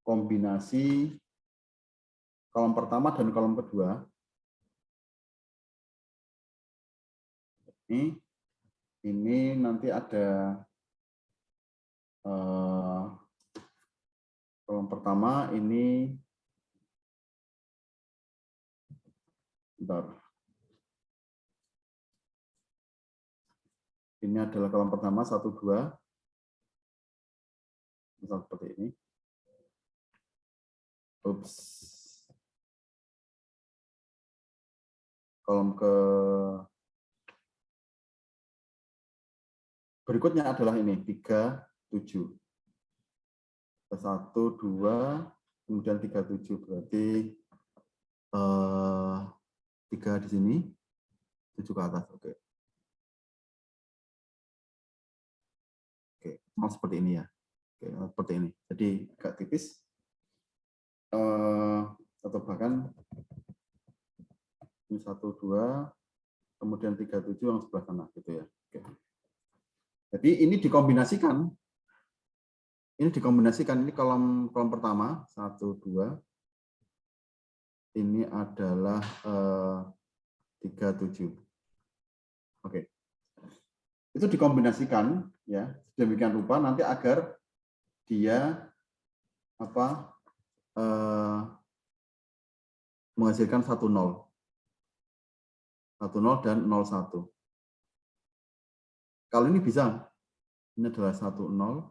kombinasi kolom pertama dan kolom kedua. Ini nanti ada kolom pertama ini. Bentar. Ini adalah kolom pertama 1, 2. Misal seperti ini. Ups. Kolom berikutnya adalah ini 3, 7. 1, 2, kemudian 3, 7. Berarti 3 di sini, 7 ke atas. Oke. Oke, mau seperti ini ya. Oke, seperti ini. Jadi agak tipis. atau bahkan ini 1, 2, kemudian 37 yang sebelah sana gitu ya. Oke. Jadi ini dikombinasikan. Ini kolom pertama 1, 2. Ini adalah 37. Oke. Itu dikombinasikan ya sedemikian rupa nanti agar dia menghasilkan 1, 0. 1, 0 dan 0, 1. Kalau ini bisa, ini adalah 1, 0,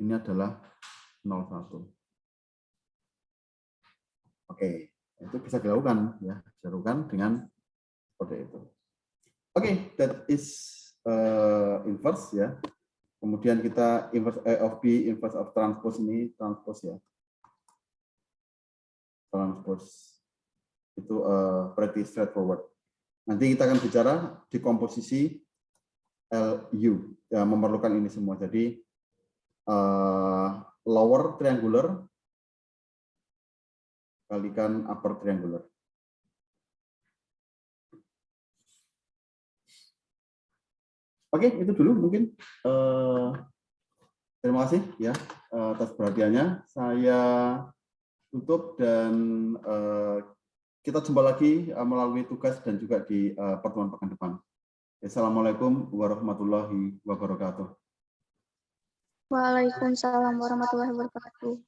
ini adalah 0, 1. Oke, itu bisa dilakukan ya, dilakukan dengan seperti itu. Oke, that is inverse ya. Kemudian kita inverse A of B, inverse of transpose ini transpose ya. Transpose itu pretty straightforward. Nanti kita akan bicara di komposisi LU ya, memerlukan ini semua. Jadi lower triangular kalikan upper triangular. Oke, itu dulu mungkin. Terima kasih ya atas perhatiannya. Saya tutup dan kita jumpa lagi melalui tugas dan juga di pertemuan pekan depan. Assalamualaikum warahmatullahi wabarakatuh. Waalaikumsalam warahmatullahi wabarakatuh.